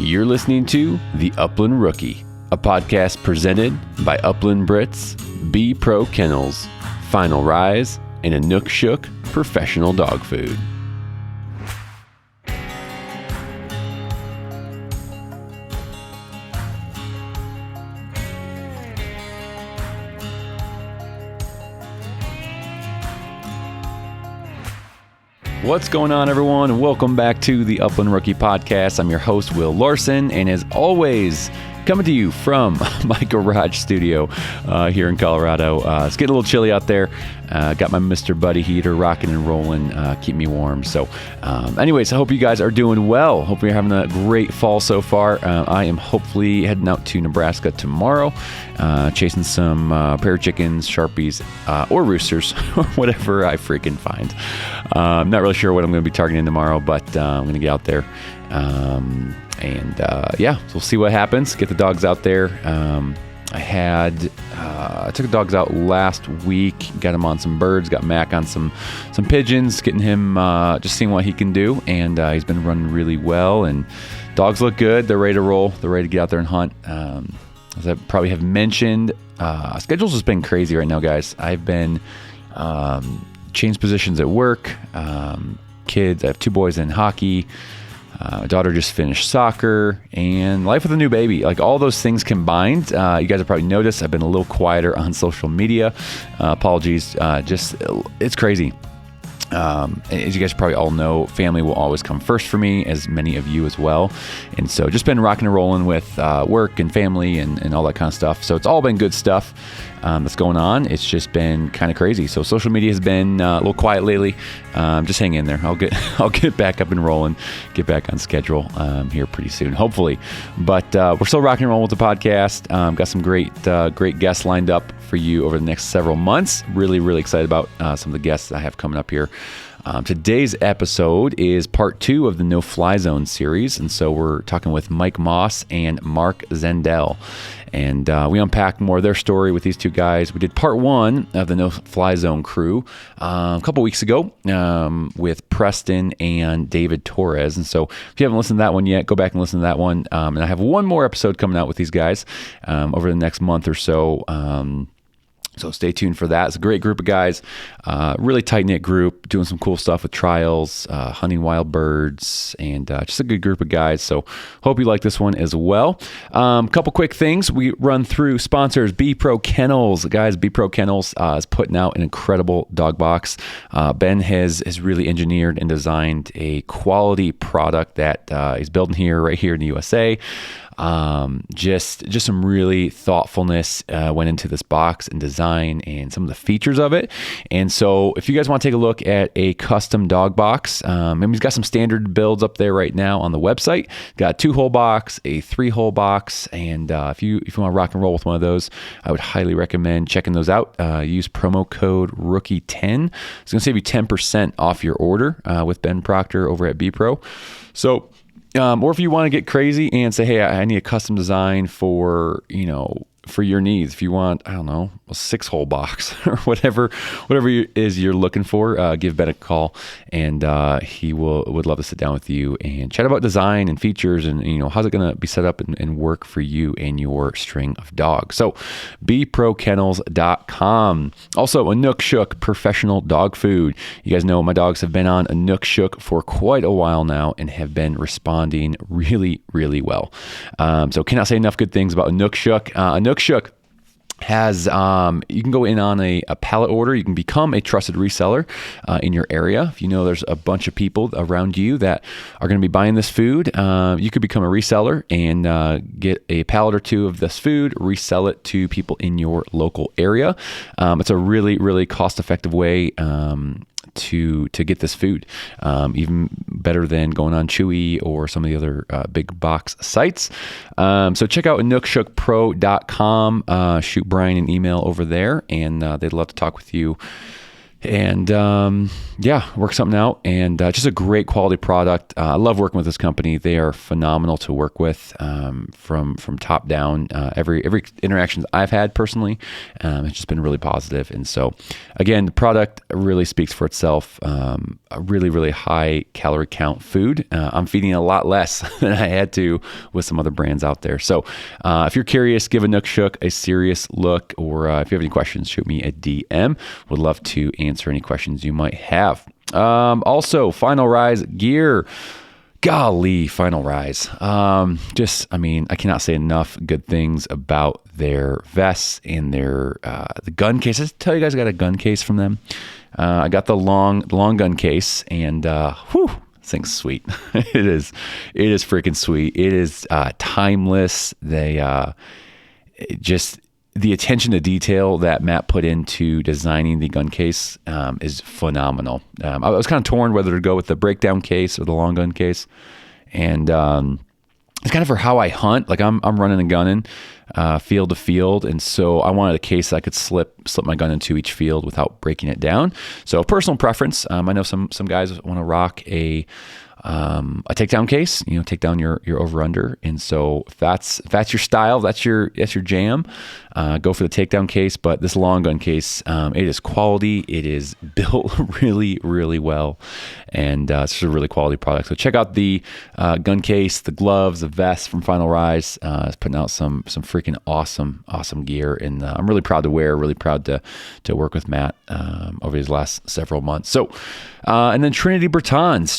You're listening to The Upland Rookie, a podcast presented by Upland Brits, B Pro Kennels, Final Rise, and Inuk Shuk Professional Dog Food. What's going on, everyone, and welcome back to the Upland Rookie Podcast. I'm your host, Will Larson, and as always, coming to you from my garage studio here in Colorado. It's getting a little chilly out there. Got my Mr. Buddy heater rocking and rolling, keep me warm. So anyways, I hope you guys are doing well. Hope you're having a great fall so far. I am hopefully heading out to Nebraska tomorrow, chasing some prairie chickens, Sharpies, or roosters, or whatever I freaking find. I'm not really sure what I'm going to be targeting tomorrow, but I'm going to get out there. So we'll see what happens. Get the dogs out there. I took the dogs out last week, got him on some birds, got Mac on some pigeons, getting him, just seeing what he can do. And he's been running really well, and dogs look good. They're ready to roll. They're ready to get out there and hunt. As I probably have mentioned, schedule's just been crazy right now, guys. I've been, changed positions at work, kids. I have two boys in hockey. My daughter just finished soccer, and life with a new baby. Like all those things combined, you guys have probably noticed I've been a little quieter on social media. Apologies. It's crazy. As you guys probably all know, family will always come first for me, as many of you as well. And so just been rocking and rolling with work and family and all that kind of stuff. So it's all been good stuff that's going on. It's just been kind of crazy. So social media has been a little quiet lately. Just hang in there. I'll get back up and rolling, get back on schedule here pretty soon, hopefully. But we're still rocking and rolling with the podcast. Got some great guests lined up for you over the next several months. Really, really excited about some of the guests I have coming up here. Today's episode is part 2 of the No Fly Zone series, and so we're talking with Mike Moss and Marc Zandell, and we unpacked more of their story with these two guys. We did part 1 of the No Fly Zone crew a couple weeks ago with Preston and David Torres, and so if you haven't listened to that one yet, go back and listen to that one. And I have one more episode coming out with these guys over the next month or so. So stay tuned for that. It's a great group of guys, really tight-knit group, doing some cool stuff with trials, hunting wild birds, and just a good group of guys. So hope you like this one as well. Couple quick things. We run through sponsors. B Pro Kennels. Guys, B Pro Kennels is putting out an incredible dog box. Ben has really engineered and designed a quality product that he's building right here in the USA. Just some really thoughtfulness went into this box and design and some of the features of it. And so if you guys want to take a look at a custom dog box, and he's got some standard builds up there right now on the website. Got a 2-hole box, a 3-hole box, and if you want to rock and roll with one of those, I would highly recommend checking those out. Use promo code ROOKIE10. It's going to save you 10% off your order with Ben Proctor over at B Pro. So or if you want to get crazy and say, hey, I need a custom design for your needs. If you want, I don't know, a 6-hole box or whatever it is you're looking for, give Ben a call, and he would love to sit down with you and chat about design and features and how's it going to be set up and work for you and your string of dogs. So bprokennels.com. Also, Inuk Shuk Professional Dog Food. You guys know my dogs have been on Inuk Shuk for quite a while now and have been responding really, really well. So cannot say enough good things about Inuk Shuk. Inuk Shuk has you can go in on a pallet order. You can become a trusted reseller in your area. If you know there's a bunch of people around you that are going to be buying this food, you could become a reseller and get a pallet or 2 of this food, resell it to people in your local area. It's a really, really cost-effective way to get this food, even better than going on Chewy or some of the other big box sites. So check out InukShukPro.com. Shoot Brian an email over there, and they'd love to talk with you And work something out, and just a great quality product. I love working with this company. They are phenomenal to work with from top down. Every interaction I've had personally, it's just been really positive. And so, again, the product really speaks for itself. A really, really high calorie count food. I'm feeding a lot less than I had to with some other brands out there. So if you're curious, give a Nook Shook a serious look, or if you have any questions, shoot me a DM. Would love to answer any questions you might have. Also, Final Rise gear. Golly, Final Rise. I cannot say enough good things about their vests and their the gun case. I tell you guys, I got a gun case from them. I got the long gun case, and this thing's sweet. It is freaking sweet. It is timeless. They just the attention to detail that Matt put into designing the gun case is phenomenal. I was kind of torn whether to go with the breakdown case or the long gun case, and it's kind of for how I hunt. Like I'm running and gunning field to field, and so I wanted a case that I could slip my gun into each field without breaking it down. So personal preference. I know some guys want to rock a takedown case, take down your over under. And so if that's your style, that's your jam, go for the takedown case. But this long gun case, it is quality. It is built really, really well. And it's just a really quality product. So check out the gun case, the gloves, the vest from Final Rise. It's putting out some freaking awesome gear. And I'm really proud to wear, really proud to work with Matt over these last several months. So, and then Trinity Bretons,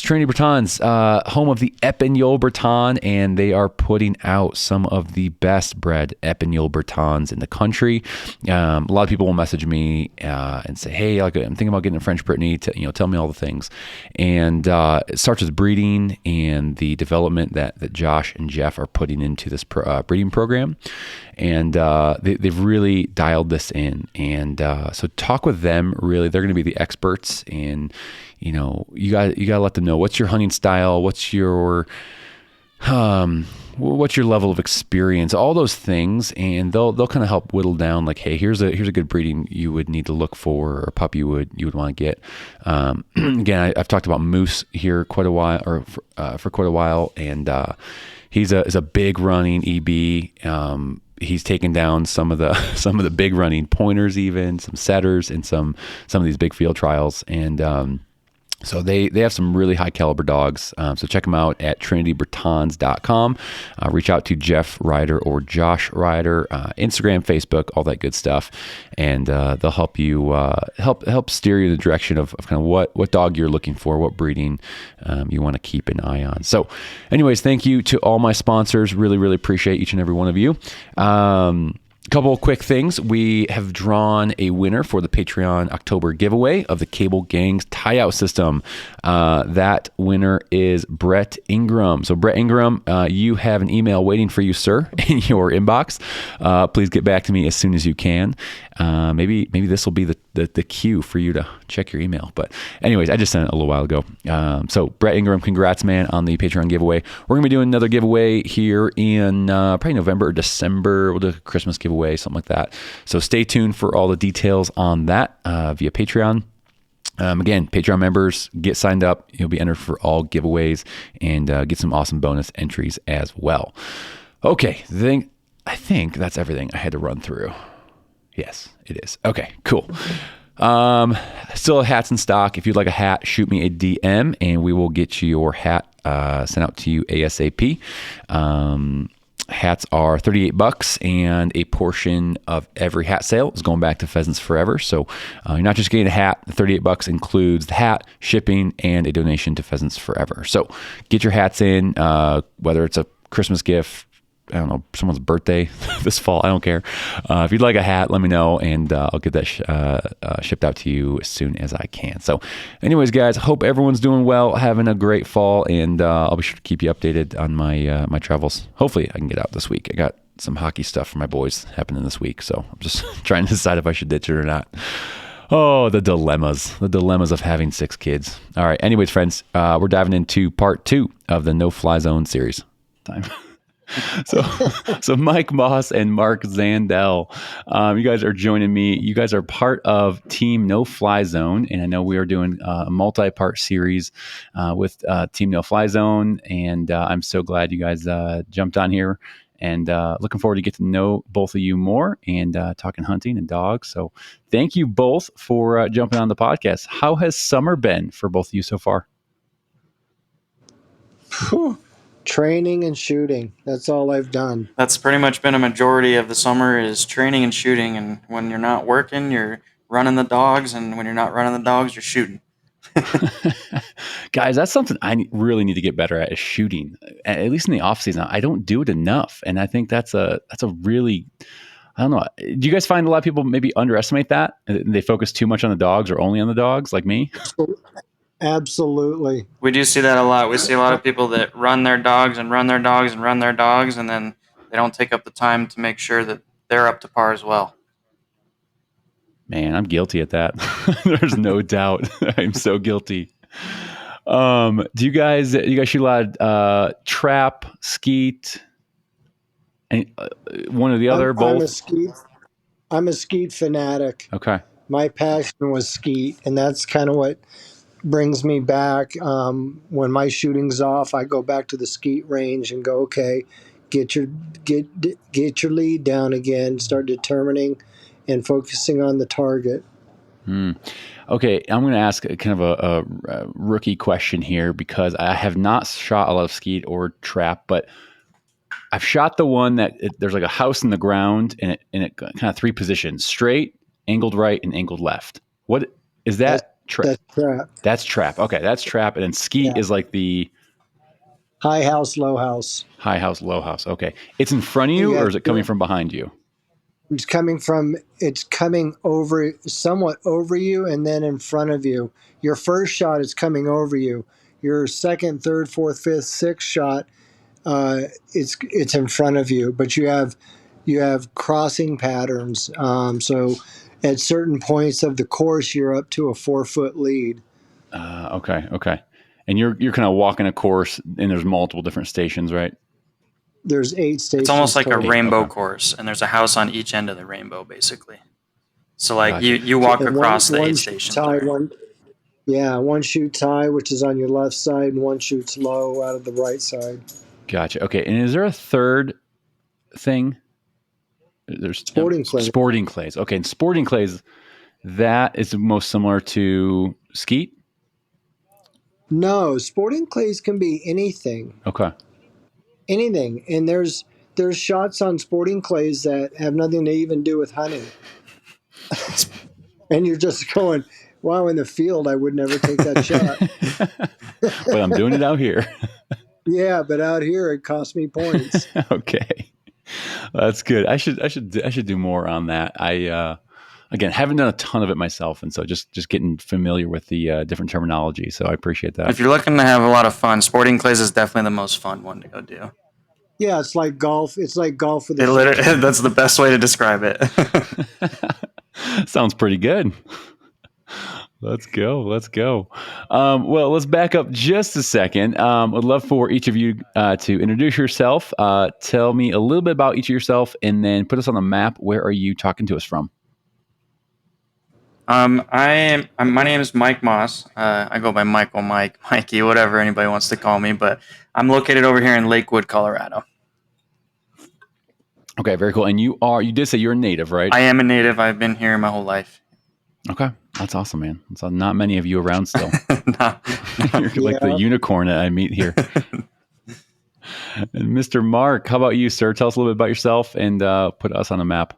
home of the Epinol Breton, and they are putting out some of the best bred Epinol Bretons in the country. A lot of people will message me and say, "Hey, I'm thinking about getting a French Brittany. Tell me all the things." And it starts with breeding and the development that Josh and Jeff are putting into this breeding program, and they've really dialed this in. And so talk with them. Really, they're going to be the experts in. You got to let them know what's your hunting style, what's your level of experience, all those things, and they'll kind of help whittle down like, hey, here's a good breeding you would need to look for, or a pup you would want to get. Again, I've talked about Moose here quite a while, or for quite a while, and he's a big running EB. He's taken down some of the big running pointers, even some setters, in some of these big field trials, and so they have some really high caliber dogs. So check them out at trinitybretons.com. Reach out to Jeff Ryder or Josh Ryder, Instagram, Facebook, all that good stuff. And they'll help you, help steer you in the direction of kind of what dog you're looking for, what breeding you want to keep an eye on. So anyways, thank you to all my sponsors. Really, really appreciate each and every one of you. A couple of quick things. We have drawn a winner for the Patreon October giveaway of the Cable Gangs tie-out system. That winner is Brett Ingram. So Brett Ingram, you have an email waiting for you, sir, in your inbox. Please get back to me as soon as you can. Maybe this will be the cue for you to check your email. But anyways, I just sent it a little while ago. So Brett Ingram, congrats, man, on the Patreon giveaway. We're going to be doing another giveaway here in probably November or December. We'll do a Christmas giveaway, something like that. So stay tuned for all the details on that via Patreon. Again, Patreon members, get signed up. You'll be entered for all giveaways and get some awesome bonus entries as well. Okay, I think that's everything I had to run through. Yes, it is. Okay, cool. Still have hats in stock. If you'd like a hat, shoot me a DM and we will get you your hat sent out to you ASAP. Hats are $38, and a portion of every hat sale is going back to Pheasants Forever. So you're not just getting a hat. The $38 includes the hat, shipping, and a donation to Pheasants Forever. So get your hats in, whether it's a Christmas gift, I don't know, someone's birthday this fall, I don't care. If you'd like a hat, let me know, and I'll get that shipped out to you as soon as I can. So anyways, guys, hope everyone's doing well, having a great fall, and I'll be sure to keep you updated on my travels. Hopefully I can get out this week. I got some hockey stuff for my boys happening this week, so I'm just trying to decide if I should ditch it or not. Oh, the dilemmas of having 6 kids. All right, anyways, friends, we're diving into part 2 of the No Fly Zone series. Time. So, so Mike Moss and Marc Zandell, you guys are joining me. You guys are part of Team No Fly Zone, and I know we are doing a multi-part series with Team No Fly Zone, and I'm so glad you guys jumped on here. And looking forward to get to know both of you more and talking hunting and dogs. So, thank you both for jumping on the podcast. How has summer been for both of you so far? Whew. Training and shooting. That's all I've done. That's pretty much been a majority of the summer is training and shooting. And when you're not working, you're running the dogs, and when you're not running the dogs, you're shooting. Guys, that's something I really need to get better at is shooting. At least in the off season, I don't do it enough, and I think that's a really, I don't know. Do you guys find a lot of people maybe underestimate that? They focus too much on the dogs or only on the dogs, like me? Absolutely. We do see that a lot. We see a lot of people that run their dogs and run their dogs and run their dogs, and then they don't take up the time to make sure that they're up to par as well. Man, I'm guilty at that. There's no doubt. I'm so guilty. Do you guys shoot a lot of trap, skeet, and one or the other? Both. I'm a skeet fanatic. Okay. My passion was skeet, and that's kind of what brings me back. When my shooting's off, I go back to the skeet range and go, okay, get your lead down again, start determining and focusing on the target. Okay, I'm going to ask kind of a rookie question here because I have not shot a lot of skeet or trap, but I've shot the one that there's like a house in the ground and it kind of three positions: straight, angled right, and angled left. What is that? That's trap. That's trap. Okay, that's trap, and then skeet is like the high house, low house. High house, low house. Okay, it's in front of you, or is it coming from behind you? It's coming over, somewhat over you, and then in front of you. Your first shot is coming over you. Your second, third, fourth, fifth, sixth shot, it's in front of you. But you have crossing patterns. So at certain points of the course, you're up to a 4-foot lead. Okay. And you're kind of walking a course, and there's multiple different stations, right? There's 8 stations. It's almost like a rainbow course, and there's a house on each end of the rainbow, basically. So, like, you walk across the 8 stations. One shoots high, which is on your left side, and one shoots low out of the right side. Gotcha. Okay, and is there a third thing? There's sporting clays. Sporting clays. Okay, and sporting clays, that is most similar to skeet? No, sporting clays can be anything. Okay. Anything. And there's shots on sporting clays that have nothing to even do with hunting. And you're just going, wow, in the field, I would never take that shot. But I'm doing it out here. Yeah, but out here, it cost me points. Okay. That's good. I should do more on that. I again haven't done a ton of it myself, and so just getting familiar with the different terminology. So I appreciate that. If you're looking to have a lot of fun, sporting clays is definitely the most fun one to go do. Yeah, it's like golf. It's like golf with that's the best way to describe it. Sounds pretty good. Let's go. Well, let's back up just a second. I'd love for each of you to introduce yourself. Tell me a little bit about each of yourself, and then put us on the map. Where are you talking to us from? My name is Mike Moss. I go by Michael, Mike, Mikey, whatever anybody wants to call me. But I'm located over here in Lakewood, Colorado. Okay, very cool. And you did say you're a native, right? I am a native. I've been here my whole life. Okay, that's awesome, man. So not many of you around still. No. You're like the unicorn that I meet here. And Mr. Mark, how about you, sir? Tell us a little bit about yourself and put us on a map.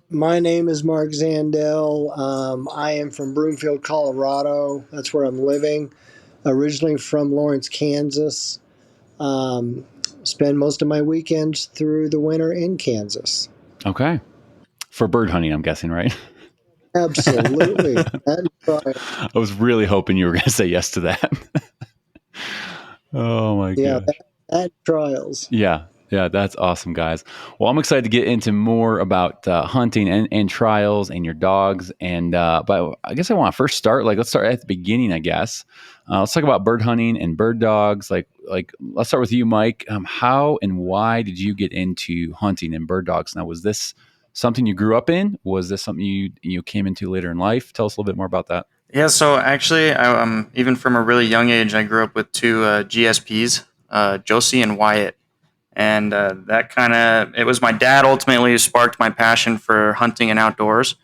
My name is Marc Zandell. I am from Broomfield, Colorado. That's where I'm living. Originally from Lawrence, Kansas. Spend most of my weekends through the winter in Kansas. Okay. For bird hunting, I'm guessing, right? Absolutely. I was really hoping you were going to say yes to that. Oh my god. Yeah, that trials. Yeah. Yeah, that's awesome, guys. Well, I'm excited to get into more about hunting and trials and your dogs. And but I guess I want to first start. Let's start at the beginning. I guess let's talk about bird hunting and bird dogs. Let's start with you, Mike. How and why did you get into hunting and bird dogs? Now, was this something you grew up in? Was this something you came into later in life? Tell us a little bit more about that. Yeah, so actually, even from a really young age, I grew up with two GSPs, Josie and Wyatt. And that kind of, it was my dad ultimately who sparked my passion for hunting and outdoors.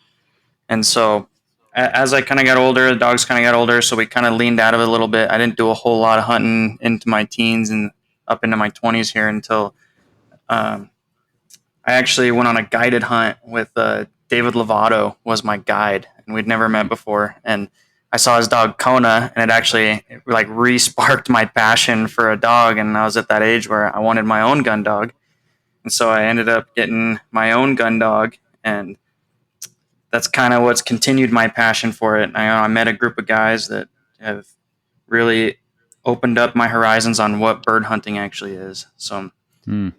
And so as I kind of got older, the dogs kind of got older, so we kind of leaned out of it a little bit. I didn't do a whole lot of hunting into my teens and up into my 20s here until um, I actually went on a guided hunt with David Lovato was my guide, and we'd never met before. And I saw his dog Kona, and it actually like re-sparked my passion for a dog. And I was at that age where I wanted my own gun dog, and so I ended up getting my own gun dog, and that's kind of what's continued my passion for it. I met a group of guys that have really opened up my horizons on what bird hunting actually is. So Hmm.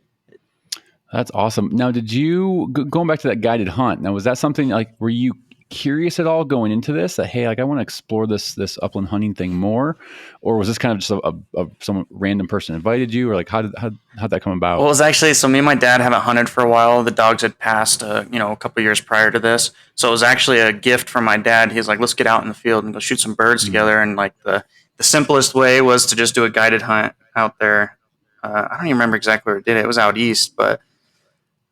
That's awesome. Now, did you going back to that guided hunt? Now, was that something like were you curious at all going into this? That hey, like I want to explore this upland hunting thing more, or was this kind of just some random person invited you, or like how'd that come well, about? it was actually so me and my dad haven't hunted for a while. The dogs had passed, a couple years prior to this, so it was actually a gift from my dad. He's like, "Let's get out in the field and go shoot some birds Mm, together." And like the simplest way was to just do a guided hunt out there. I don't even remember exactly where it did it. It was out east, but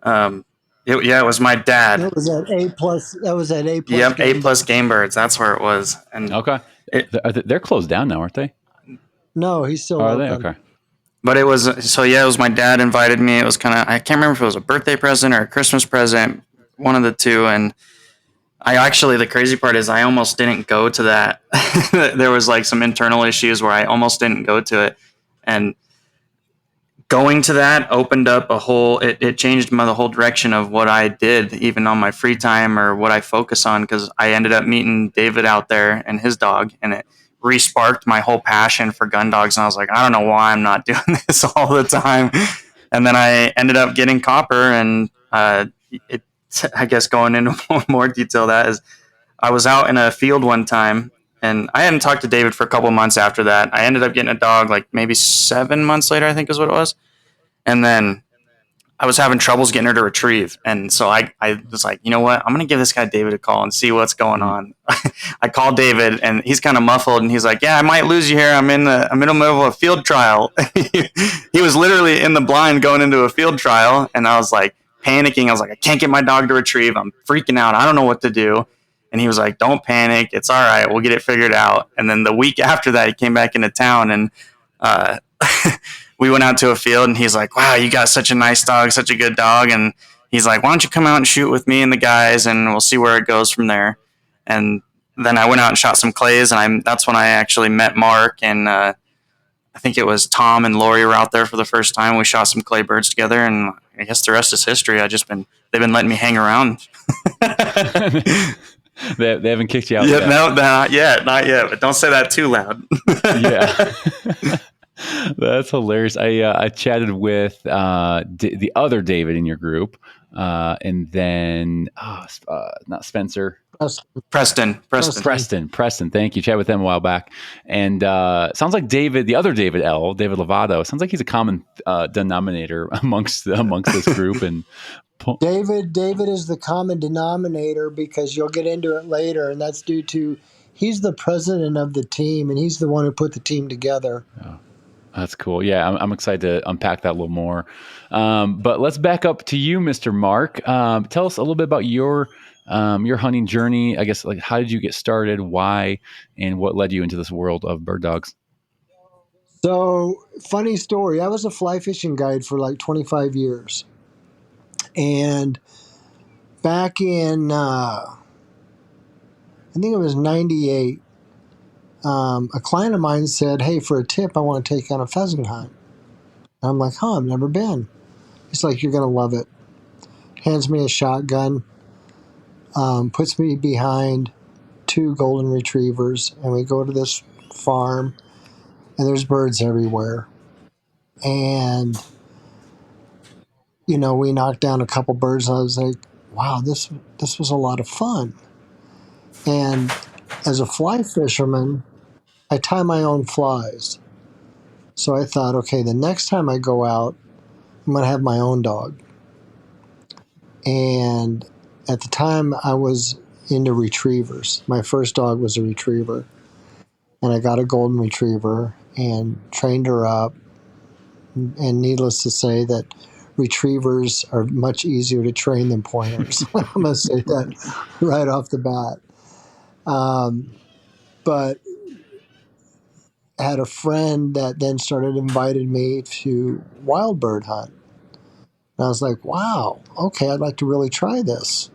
um, it was my dad. That was at A plus. That was at A plus Yep, A game plus birds. game birds. That's where it was, and okay, it. they're closed down now, aren't they? No, he's Oh, still are they? open. Okay. But it was so yeah. It was my dad invited me. It was kind of I can't remember if it was a birthday present or a Christmas present, one of the two. And I actually the crazy part is I almost didn't go to that. There was like some internal issues where I almost didn't go to it, and going to that opened up a whole it changed the whole direction of what I did even on my free time or what I focus on because I ended up meeting David out there and his dog and it re-sparked my whole passion for gun dogs and I was like I don't know why I'm not doing this all the time and then I ended up getting copper and it I guess going into more detail that is I was out in a field one time and I hadn't talked to David for a couple months after that. I ended up getting a dog like maybe 7 months later I think is what it was and then I was having troubles getting her to retrieve. And so I was like, you know what? I'm going to give this guy David a call and see what's going Mm, on. I called David and he's kind of muffled and he's like, yeah, I might lose you here. I'm in the middle of a field trial. He was literally in the blind going into a field trial. And I was like panicking. I was like, I can't get my dog to retrieve. I'm freaking out. I don't know what to do. And he was like, don't panic. It's all right. We'll get it figured out. And then the week after that, he came back into town and, uh, we went out to a field and he's like, wow, you got such a nice dog, such a good dog. And he's like, why don't you come out and shoot with me and the guys and we'll see where it goes from there. And then I went out and shot some clays and that's when I actually met Mark and I think it was Tom and Lori were out there for the first time. We shot some clay birds together and I guess the rest is history. They've been letting me hang around. they haven't kicked you out Yeah, yet. no, not yet. But don't say that too loud. Yeah. That's hilarious. I chatted with the other David in your group, and then not Spencer, Preston. Preston. Thank you. Chatted with them a while back, and sounds like David, the other David David Lovato. Sounds like he's a common denominator amongst this group. And David is the common denominator because you'll get into it later, and that's due to he's the president of the team, and he's the one who put the team together. that's cool. Yeah, I'm excited to unpack that a little more. But let's back up to you, Mr. Mark. Tell us a little bit about your hunting journey. I guess like how did you get started, why, and what led you into this world of bird dogs? So, funny story. I was a fly fishing guide for like 25 years. And back in, I think it was 98, a client of mine said, hey, for a tip, I want to take you on a pheasant hunt. And I'm like, huh, I've never been. He's like, you're going to love it. Hands me a shotgun, puts me behind two golden retrievers, and we go to this farm, and there's birds everywhere. And we knocked down a couple birds, and I was like, wow, this was a lot of fun. And as a fly fisherman, I tie my own flies. So I thought, okay, the next time I go out, I'm going to have my own dog. And at the time, I was into retrievers. My first dog was a retriever. And I got a golden retriever and trained her up. And needless to say that retrievers are much easier to train than pointers. I'm going to say that right off the bat. But I had a friend that then started inviting me to wild bird hunt. And I was like, wow, okay, I'd like to really try this.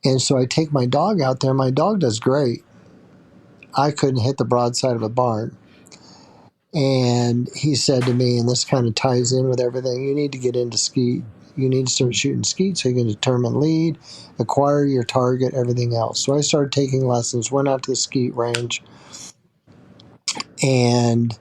And so I take my dog out there. My dog does great. I couldn't hit the broadside of a barn. And he said to me, and this kind of ties in with everything, you need to get into skeet. You need to start shooting skeet so you can determine lead, acquire your target, everything else. So I started taking lessons, went out to the skeet range, and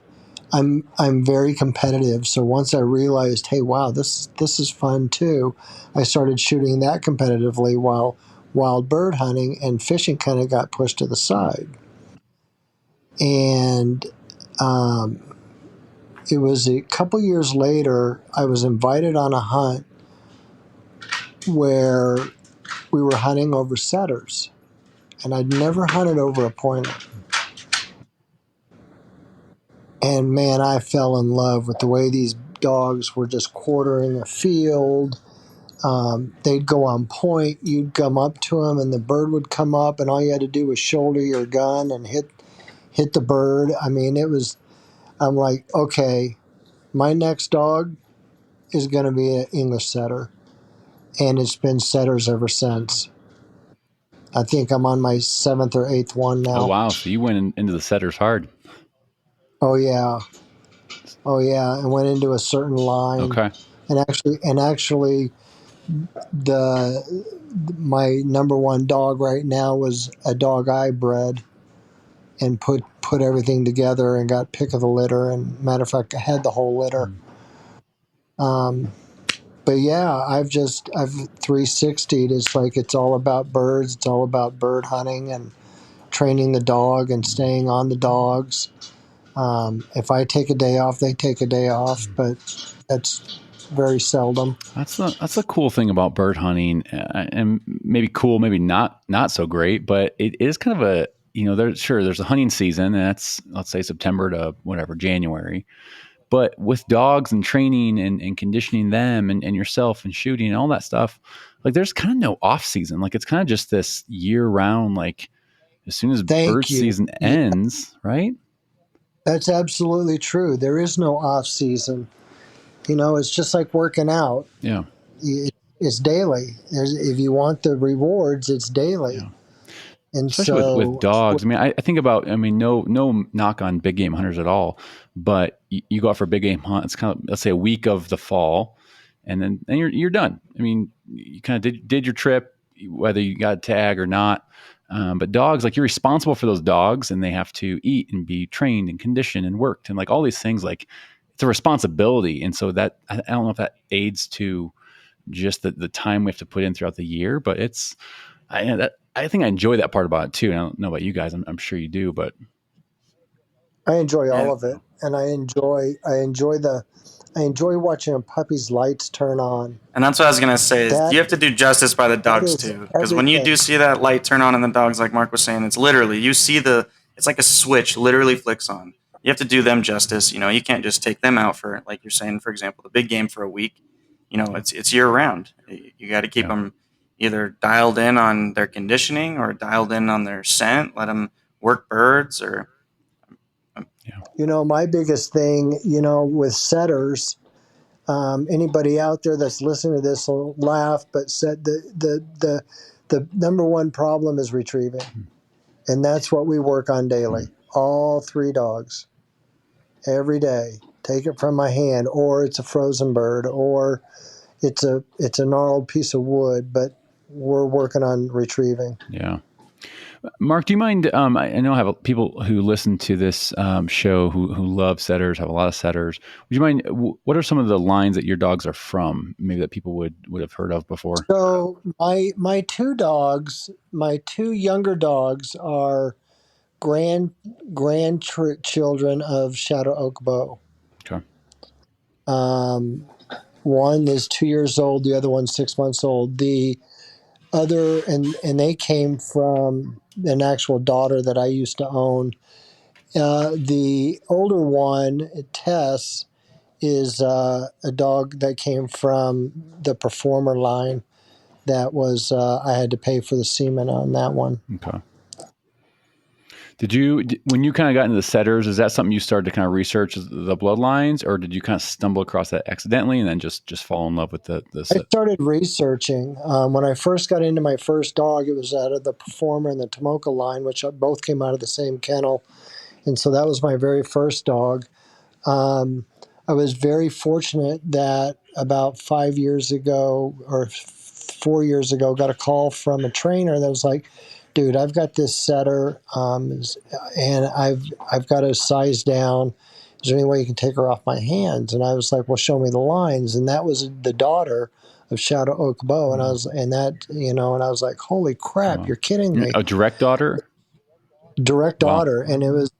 I'm very competitive. So once I realized, hey, wow, this is fun too, I started shooting that competitively while wild bird hunting and fishing kind of got pushed to the side. And it was a couple years later, I was invited on a hunt where we were hunting over setters. And I'd never hunted over a pointer. And man, I fell in love with the way these dogs were just quartering a field. They'd go on point, you'd come up to them, and the bird would come up, and all you had to do was shoulder your gun and hit the bird. I mean, I'm like, okay, my next dog is going to be an English setter. And it's been setters ever since. I think I'm on my 7th or 8th one Oh now. wow! So you went into the setters hard. Oh yeah, and went into a certain line. Okay. And actually, my number one dog right now was a dog I bred, and put everything together and got pick of the litter. And matter of fact, I had the whole litter. But yeah, I've 360'd. It's like it's all about birds. It's all about bird hunting and training the dog and staying on the dogs. If I take a day off, they take a day off, but that's very seldom. That's the cool thing about bird hunting, and maybe cool, maybe not so great, but it is kind of a there's a hunting season, and that's, let's say, September to whatever, January. But with dogs and training and conditioning them and yourself and shooting and all that stuff, like there's kind of no off season. Like it's kind of just this year round. Like as soon as bird Thank you. season ends, right? That's absolutely true. There is no off season. It's just like working out. Yeah. It's daily. If you want the rewards, it's daily. Yeah. And especially with dogs. I mean, I think about, no knock on big game hunters at all, but you go out for a big game hunt. It's kind of, let's say, a week of the fall, and then you're done. I mean, you kind of did your trip, whether you got a tag or not. But dogs, like, you're responsible for those dogs, and they have to eat and be trained and conditioned and worked and like all these things. Like, it's a responsibility, and so that, I don't know if that aids to just the time we have to put in throughout the year, but I think I enjoy that part about it too. I don't know about you guys. I'm sure you do, but I enjoy all of it, and I enjoy watching a puppy's lights turn on. And that's what I was gonna say. You have to do justice by the dogs too, because when you do see that light turn on in the dogs, like Mark was saying, it's literally it's like a switch, literally flicks on. You have to do them justice. You can't just take them out for, like you're saying, for example, the big game for a week. It's year round. You got to keep them either dialed in on their conditioning or dialed in on their scent. Let them work birds or. My biggest thing, with setters, anybody out there that's listening to this will laugh, but said the number one problem is retrieving, and that's what we work on daily. All 3 dogs, every day. Take it from my hand, or it's a frozen bird, or it's a gnarled piece of wood, but we're working on retrieving. Yeah. Mark, do you mind? I know I have people who listen to this show who love setters, have a lot of setters. Would you mind? What are some of the lines that your dogs are from? Maybe that people would have heard of before. So my two younger dogs are grandchildren of Shadow Oak Bow. Okay. Um, One is 2 years old, the other one's 6 months old. The other and they came from an actual daughter that I used to own. The older one, Tess, is a dog that came from the Performer line. That was I had to pay for the semen on that one. Okay. When you kind of got into the setters, is that something you started to kind of research the bloodlines, or did you kind of stumble across that accidentally and then just fall in love with the I set? started researching. When I first got into my first dog, it was out of the Performer and the Tomoka line, which both came out of the same kennel. And so that was my very first dog. Um, I was very fortunate that about 5 years ago or 4 years ago, got a call from a trainer that was like, "Dude, I've got this setter, and I've got to size down. Is there any way you can take her off my hands?" And I was like, "Well, show me the lines." And that was the daughter of Shadow Oak Bow, and I was and I was like, "Holy crap, you're kidding me!" A direct daughter? Direct Wow. daughter, and it was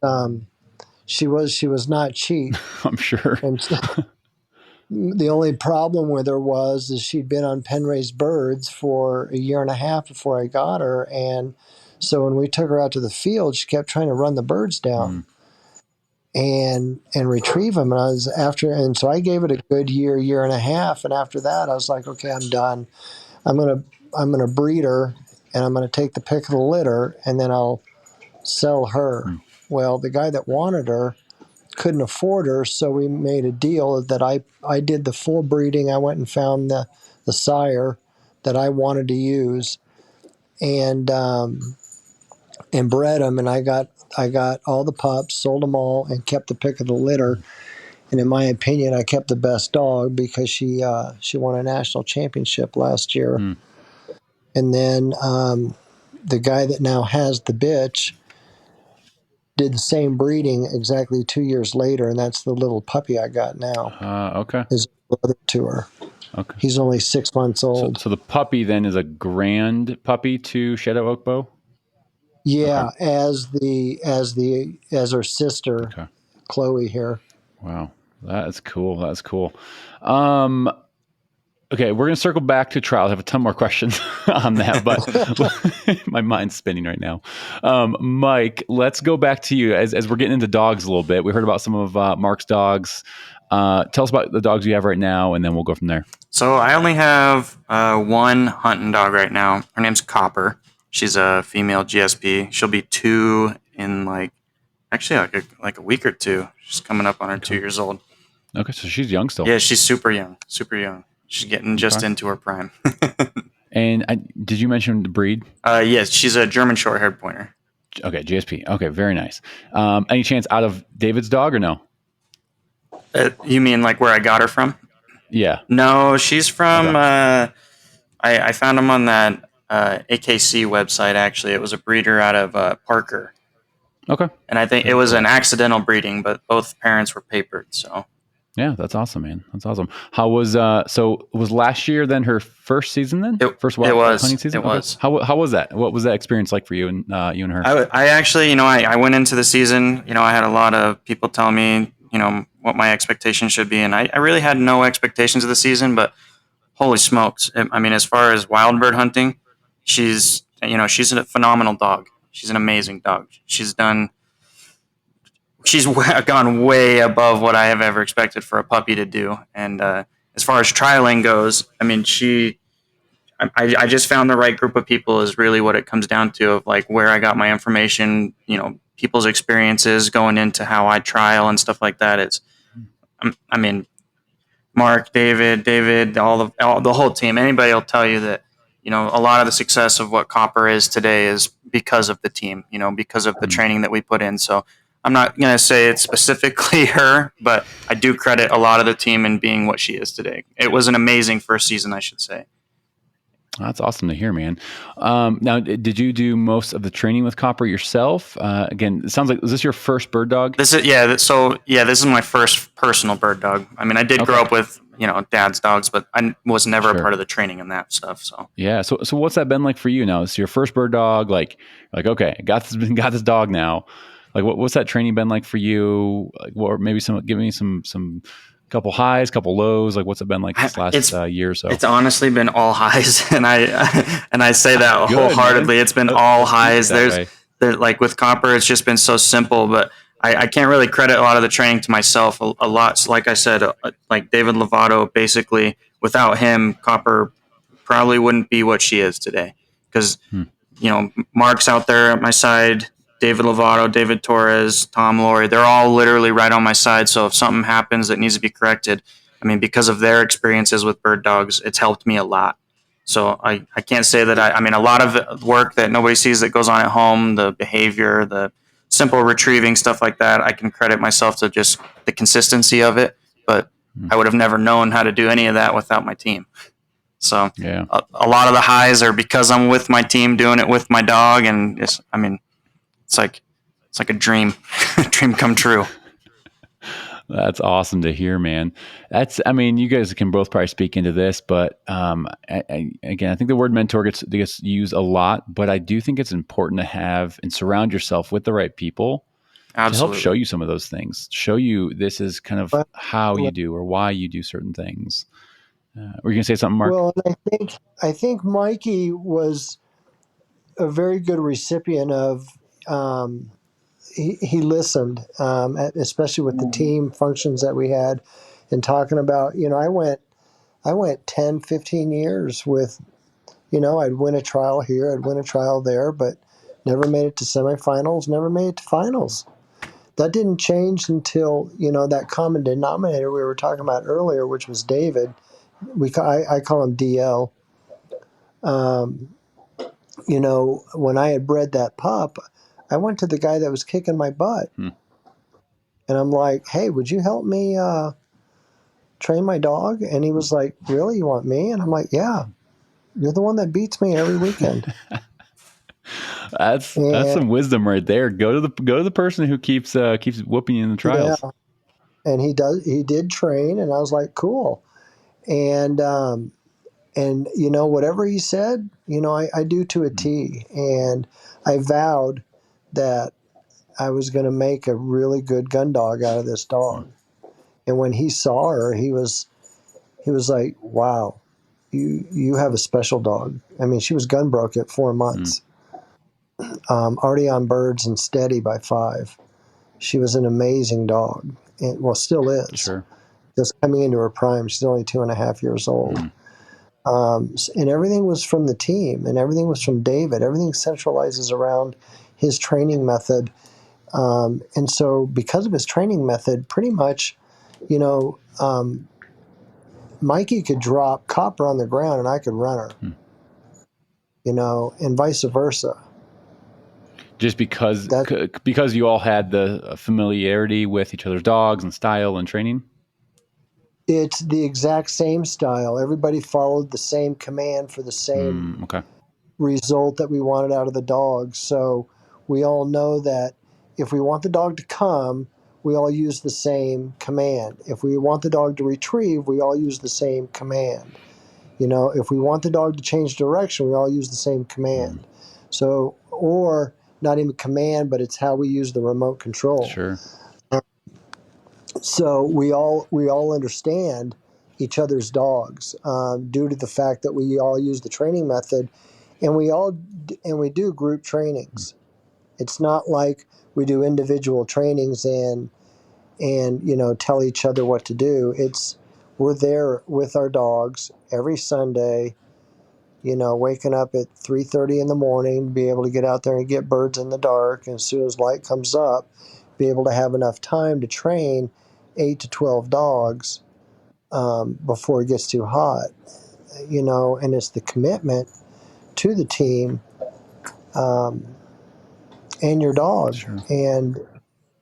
she was not cheap. I'm sure. And the only problem with her is she'd been on pen raised birds for a year and a half before I got her, and so when we took her out to the field, she kept trying to run the birds down and retrieve them. And so I gave it a good year and a half, and after that, I was like, okay, I'm done. I'm gonna breed her, and I'm gonna take the pick of the litter, and then I'll sell her. Well, the guy that wanted her couldn't afford her, so we made a deal that I did the full breeding. I went and found the sire that I wanted to use, and bred them. And I got all the pups, sold them all, and kept the pick of the litter. And in my opinion, I kept the best dog because she won a national championship last year. And then the guy that now has the bitch did the same breeding exactly 2 years later, and that's the little puppy I got now. Okay. His brother to her. Okay. He's only 6 months old. So the puppy then is a grand puppy to Shadow Oak Bow? Yeah, okay. as her sister, Okay. Chloe here. Wow. That's cool. That's cool. Okay, we're going to circle back to trials. I have a ton more questions on that, but my mind's spinning right now. Mike, let's go back to you as we're getting into dogs a little bit. We heard about some of Mark's dogs. Tell us about the dogs you have right now, and then we'll go from there. So I only have one hunting dog right now. Her name's Copper. She's a female GSP. She'll be 2 in like a week or two. She's coming up on her 2 years old. Okay, so she's young still. Yeah, she's super young. Super young. She's getting just into her prime. And did you mention the breed? Yes, she's a German Shorthaired Pointer. Okay, GSP. Okay, very nice. Any chance out of David's dog or no? You mean like where I got her from? Yeah. No, she's from. Okay. I found him on that AKC website. Actually, it was a breeder out of Parker. Okay. And I think it was an accidental breeding, but both parents were papered. So. Yeah, that's awesome, man. That's awesome. How was was last year then her first season then? First hunting season? It was. How was that? What was that experience like for you and her? I actually, I went into the season, I had a lot of people telling me, what my expectations should be, and I really had no expectations of the season, but holy smokes. I mean, as far as wild bird hunting, she's a phenomenal dog. She's an amazing dog. She's gone way above what I have ever expected for a puppy to do. And as far as trialing goes, I mean, I just found the right group of people is really what it comes down to, of like where I got my information, people's experiences going into how I trial and stuff like that. I mean, Mark, David, the whole team, anybody will tell you that, a lot of the success of what Copper is today is because of the team, because of the training that we put in. So I'm not going to say it's specifically her, but I do credit a lot of the team in being what she is today. It was an amazing first season, I should say. That's awesome to hear, man. Now, did you do most of the training with Copper yourself? Again, it sounds like, was this your first bird dog? This is yeah. So yeah, this is my first personal bird dog. I mean, I did grow Okay. up with dad's dogs, but I was never a Sure. part of the training and that stuff. So Yeah. So what's that been like for you now? It's your first bird dog. Like, okay, got this dog now. Like, what's that training been like for you? Like, or maybe give me some couple highs, couple lows. Like, what's it been like this last it's year or so? it's honestly been all highs, and I say that Good, man. wholeheartedly. It's been all Let's keep it highs. that way. There like with Copper, it's just been so simple, but I can't really credit a lot of the training to myself. A lot, so like I said, like David Lovato, basically, without him, Copper probably wouldn't be what she is today. Because Hmm. Mark's out there at my side, David Lovato, David Torres, Tom Laurie, they're all literally right on my side. So if something happens that needs to be corrected, I mean, because of their experiences with bird dogs, it's helped me a lot. So I can't say that I mean, a lot of work that nobody sees that goes on at home, the behavior, the simple retrieving, stuff like that, I can credit myself to just the consistency of it. But Hmm. I would have never known how to do any of that without my team. So Yeah. a lot of the highs are because I'm with my team, doing it with my dog, and I mean, it's like a dream, dream come true. That's awesome to hear, man. I mean, you guys can both probably speak into this, but again, I think the word mentor gets used a lot, but I do think it's important to have and surround yourself with the right people to help show Absolutely. you some of those things, show you this is kind of But, how you do or why you do certain things. Were you gonna say something, Mark? well, and I think Mikey was a very good recipient of. Um, he listened, especially with the team functions that we had, and talking about. I went 10, 15 years with. I'd win a trial here, I'd win a trial there, but never made it to semifinals, never made it to finals. That didn't change until that common denominator we were talking about earlier, which was David. I call him DL. Um, when I had bred that pup, I went to the guy that was kicking my butt, Hmm. and I'm like, "Hey, would you help me train my dog?" And he was like, "Really? You want me?" And I'm like, "Yeah, you're the one that beats me every weekend." That's And some wisdom right there. Go to the person who keeps whooping you in the yeah, trials. and he did train, and I was like, "Cool." And whatever he said, I do to a Hmm. T. And I vowed that I was going to make a really good gun dog out of this Hmm. dog. And when he saw her, he was like, "Wow, you have a special dog." I mean, she was gun broke at 4 Hmm. months, already on birds and steady by 5. She was an amazing dog, and well, still is. Sure. Just coming into her prime. She's only 2.5 years old. Hmm. And everything was from the team, and everything was from David. Everything centralizes around his training method. And so, because of his training method, pretty much, you know, um, Mikey could drop Copper on the ground and I could run her, Hmm. and vice versa. Just That because you all had the familiarity with each other's dogs and style and training. it's the exact same style. Everybody followed the same command for the same Okay. result that we wanted out of the dog. So we all know that if we want the dog to come, we all use the same command. If we want the dog to retrieve, we all use the same command. If we want the dog to change direction, we all use the same Hmm. command. So, or not even command, but it's how we use the remote control. Sure. So we all understand each other's dogs, due to the fact that we all use the training method, and we do group trainings. It's not like we do individual trainings and tell each other what to do. We're there with our dogs every Sunday. Waking up at 3:30 in the morning to be able to get out there and get birds in the dark, and as soon as light comes up, be able to have enough time to train 8 to 12 dogs, before it gets too hot. And it's the commitment to the team, um, and your dog, Sure. and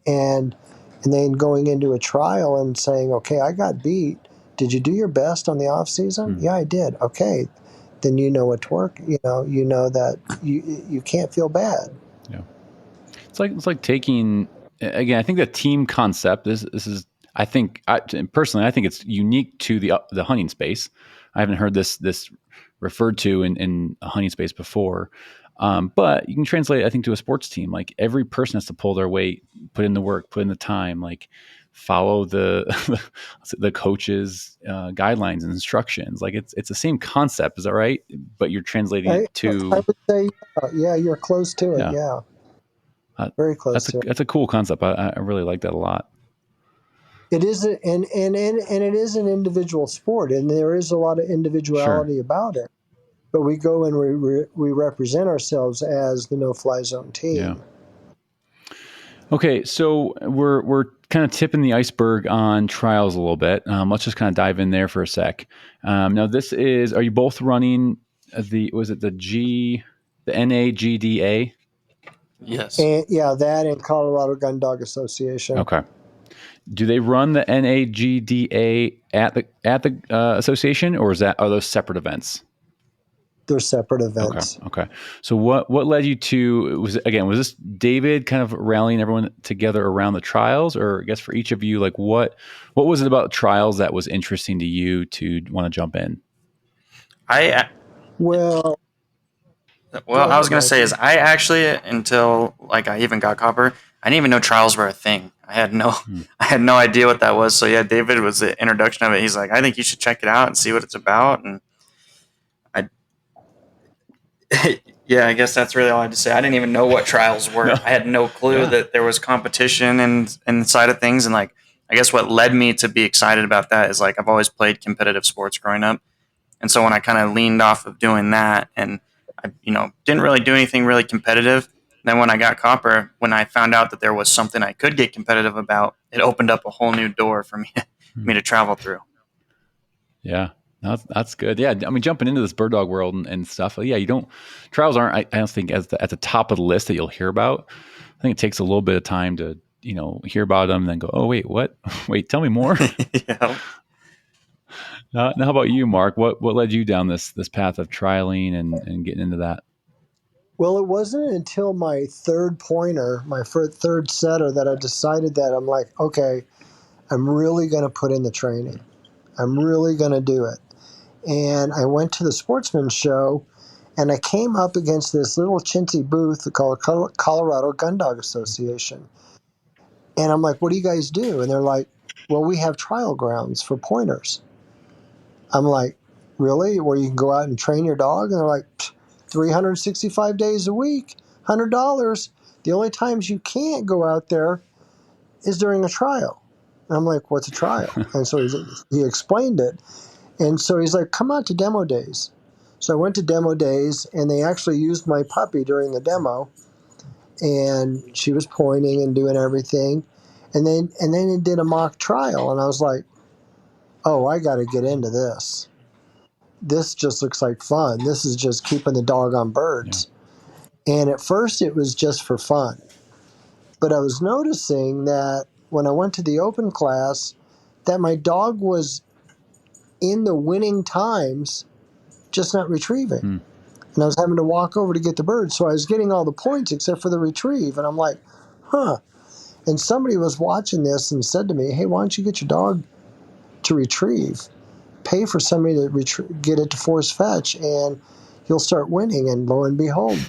and then going into a trial and saying, "Okay, I got beat. Did you do your best on the off season?" Hmm. "Yeah, I did." "Okay, then you know what to work. You know that you can't feel bad. Yeah. It's like taking, again, I think the team concept this is, I think personally, I think it's unique to the hunting space. I haven't heard this referred to in a hunting space before. But you can translate it, I think, to a sports team. Like every person has to pull their weight, put in the work, put in the time, like follow the the coach's guidelines and instructions. Like it's the same concept, is that right? But you're translating I it to, would say, yeah, you're close to it. yeah. Yeah, very close to it. That's a cool concept. I really like that a lot. It is, and it is an individual sport, and there is a lot of individuality about it. But we go and we represent ourselves as the no-fly zone team. Yeah. Okay, so we're kind of tipping the iceberg on trials a little bit. Let's just kind of dive in there for a sec. Now, are you both running the NAGDA? Yes. And yeah, that and Colorado Gun Dog Association. Okay. Do they run the NAGDA at the association, or are those separate events? They're separate events. Okay. So what led you to, was this David kind of rallying everyone together around the trials, or I guess for each of you, like what was it about trials that was interesting to you to want to jump in? Well, I was gonna say is I actually, until like I even got copper, I didn't even know trials were a thing. I had no idea what that was. So yeah, David was the introduction of it. He's like, I think you should check it out and see what it's about. And yeah, I guess that's really all I had to say. I didn't even know what trials were. I had no clue that there was competition and side of things. And like, I guess what led me to be excited about that is like I've always played competitive sports growing up, and so when I kind of leaned off of doing that, and I didn't really do anything really competitive. Then when I got copper, when I found out that there was something I could get competitive about, it opened up a whole new door for me to travel through. Yeah. That's good. Yeah, I mean, jumping into this bird dog world and stuff. Yeah, trials aren't. I don't think at the top of the list that you'll hear about. I think it takes a little bit of time to hear about them, and then go, oh wait, what? Wait, tell me more. Yeah. Now, how about you, Mark? What led you down this path of trialing and getting into that? Well, it wasn't until my third pointer, my third setter, that I decided that I'm like, okay, I'm really going to put in the training. I'm really going to do it. And I went to the Sportsman Show, and I came up against this little chintzy booth called Colorado Gun Dog Association. And I'm like, what do you guys do? And they're like, well, we have trial grounds for pointers. I'm like, really? Where you can go out and train your dog? And they're like, 365 days a week, $100. The only times you can't go out there is during a trial. And I'm like, what's a trial? And so he explained it. And so he's like, come out to demo days. So I went to demo days, and they actually used my puppy during the demo. And she was pointing and doing everything. And then it did a mock trial. And I was like, oh, I got to get into this. This just looks like fun. This is just keeping the dog on birds. Yeah. And at first it was just for fun. But I was noticing that when I went to the open class, that my dog was in the winning times, just not retrieving. And I was having to walk over to get the bird. So I was getting all the points except for the retrieve. And I'm like, huh. And somebody was watching this and said to me, hey, why don't you get your dog to retrieve? Pay for somebody to get it to force fetch, and you'll start winning. And lo and behold,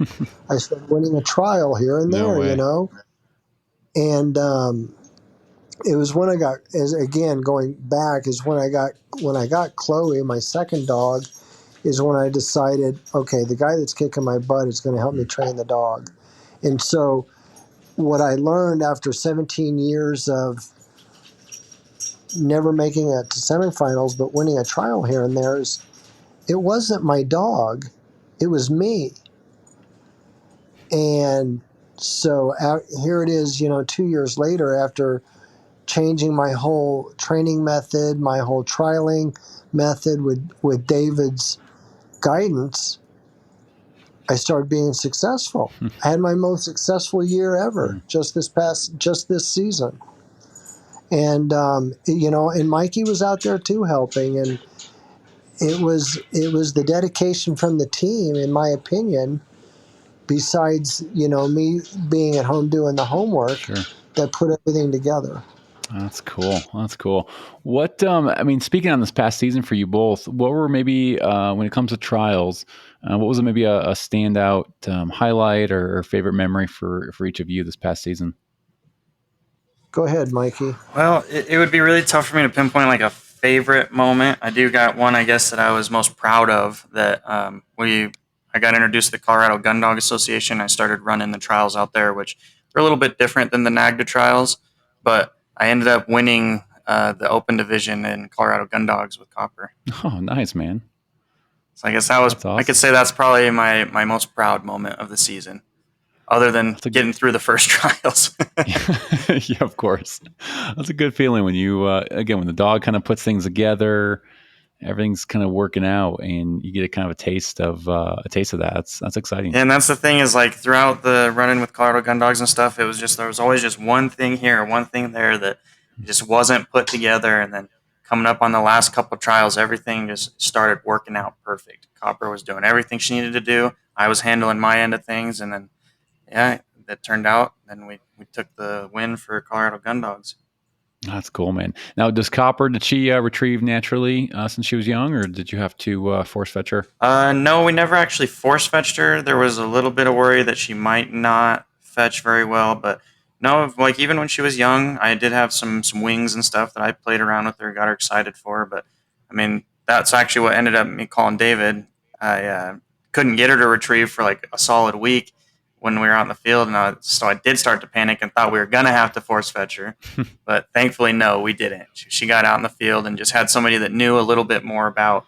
I started winning a trial here and there, And it was when I got, going back, is when I got Chloe, my second dog, is when I decided, okay, the guy that's kicking my butt is going to help me train the dog. And so what I learned after 17 years of never making it to semifinals but winning a trial here and there is, it wasn't my dog, it was me. And so here it is, 2 years later, after changing my whole training method, my whole trialing method with David's guidance, I started being successful. I had my most successful year ever just this season. And and Mikey was out there too helping, it was the dedication from the team, in my opinion, besides, me being at home doing the homework, Sure. that put everything together. That's cool. That's cool. What, I mean, speaking on this past season for you both, what were maybe, when it comes to trials, what was maybe a standout highlight or favorite memory for each of you this past season? Go ahead, Mikey. Well, it would be really tough for me to pinpoint like a favorite moment. I do got one, I guess, that I was most proud of. That I got introduced to the Colorado Gun Dog Association. I started running the trials out there, which were a little bit different than the NAGDA trials, but I ended up winning the open division in Colorado Gun Dogs with Copper. Oh, nice, man. So I guess that was, That's I could awesome. say that's probably my most proud moment of the season, other than That's a getting through the first trials. yeah, of course. That's a good feeling when you again when the dog kind of puts things together, everything's kind of working out, and you get a kind of a taste of that. That's exciting. And that's the thing is like throughout the running with Colorado Gun Dogs and stuff, it was just there was always just one thing here, one thing there that just wasn't put together. And then coming up on the last couple of trials, everything just started working out perfect. Copper was doing everything she needed to do. I was handling my end of things, and then yeah, that turned out. Then we took the win for Colorado Gun Dogs. That's cool, man. Now, did she retrieve naturally since she was young, or did you have to force fetch her? No, we never actually force fetched her. There was a little bit of worry that she might not fetch very well, but no, like even when she was young, I did have some wings and stuff that I played around with her, got her excited for. But I mean, that's actually what ended up me calling David. I couldn't get her to retrieve for like a solid week when we were out in the field, and so I did start to panic and thought we were gonna have to force fetch her. But thankfully, no, we didn't. She got out in the field and just had somebody that knew a little bit more about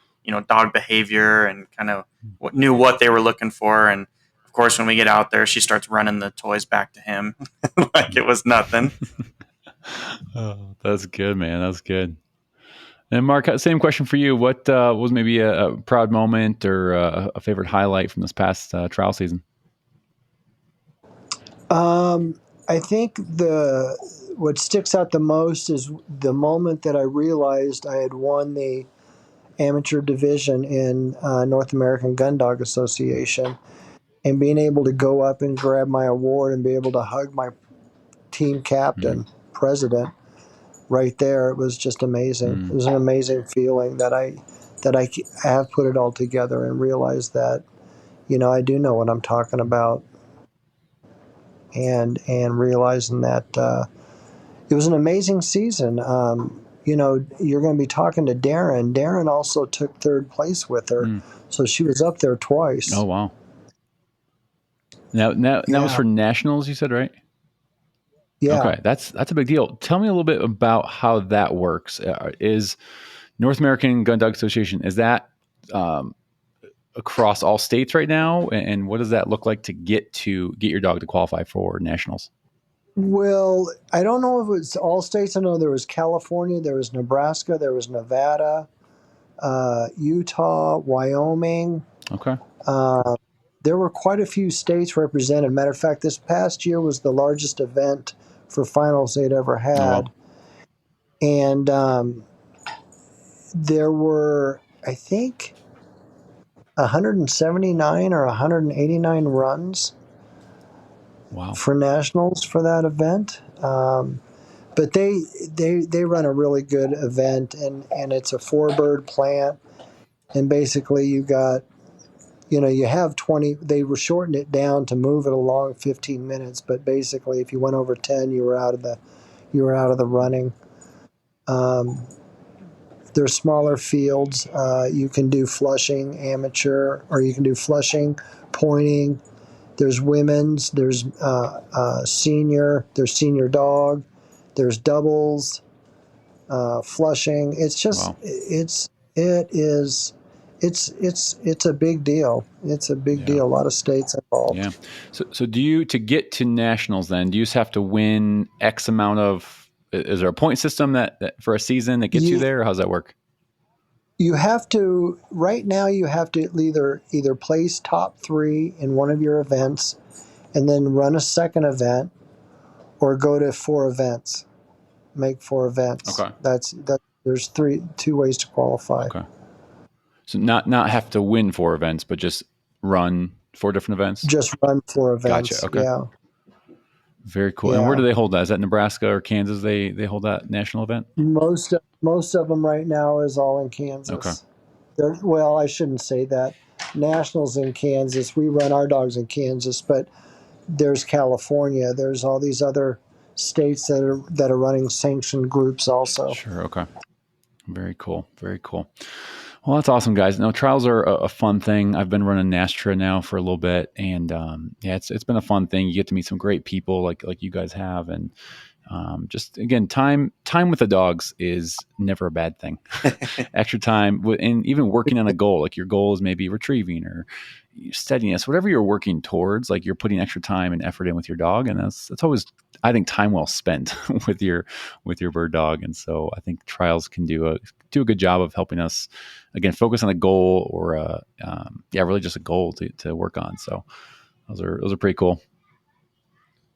dog behavior and kind of knew what they were looking for. And of course, when we get out there, she starts running the toys back to him like it was nothing. Oh, that's good, man. That's good. And Mark, same question for you. What was maybe a proud moment or a favorite highlight from this past trial season? I think the what sticks out the most is the moment that I realized I had won the amateur division in North American Gun Dog Association, and being able to go up and grab my award and be able to hug my team captain, president, right there. It was just amazing. It was an amazing feeling that I have put it all together and realized that I do know what I'm talking about, and realizing that it was an amazing season. You're going to be talking to Darren. Darren also took third place with her, so she was up there twice. Oh, wow. Now that was Yeah. for nationals, you said, right? Yeah. Okay, that's a big deal. Tell me a little bit about how that works. Is North American Gun Dog Association, is that um, across all states right now? And what does that look like to get your dog to qualify for nationals? Well, I don't know if it was all states. I know there was California, there was Nebraska, there was Nevada, Utah, Wyoming. Okay. Uh, there were quite a few states represented. Matter of fact, this past year was the largest event for finals they'd ever Oh, had. wow. And there were, I think, 179 or 189 runs Wow. for nationals for that event. But they run a really good event, and it's a 4-bird plant. And basically, you have 20. They were shortened it down to move it along 15 minutes. But basically, if you went over 10, you were out of the running. There's smaller fields. You can do flushing amateur, or you can do flushing, pointing. There's women's. There's senior. There's senior dog. There's doubles. Flushing. It's just Wow. it's a big deal. It's a big Yeah. deal. A lot of states involved. Yeah. So to get to nationals then, do you just have to win X amount of, is there a point system that for a season that gets you You there, or how's that work? you have to right now. You have to either place top 3 in one of your events, and then run a second event, or go to 4 events. Make 4 events. Okay. There's two ways to qualify. Okay. So not have to win 4 events, but just run 4 different events. Just run 4 events. Gotcha. Okay. Yeah. Very cool. Yeah. And where do they hold that? Is that Nebraska or Kansas? They hold that national event? Most of them right now is all in Kansas. Okay. Well, I shouldn't say that. Nationals in Kansas. We run our dogs in Kansas, but there's California. There's all these other states that are running sanctioned groups also. Sure. Okay. Very cool. Very cool. Well, that's awesome, guys. No, trials are a fun thing. I've been running Nastra now for a little bit, and yeah, it's been a fun thing. You get to meet some great people like you guys have, and just again, time with the dogs is never a bad thing. Extra time, and even working on a goal, like your goal is maybe retrieving or steadiness, whatever you're working towards. Like you're putting extra time and effort in with your dog, and that's always, I think, time well spent with your bird dog. And so I think trials can do a good job of helping us again focus on a goal or really just a goal to work on. So those are pretty cool.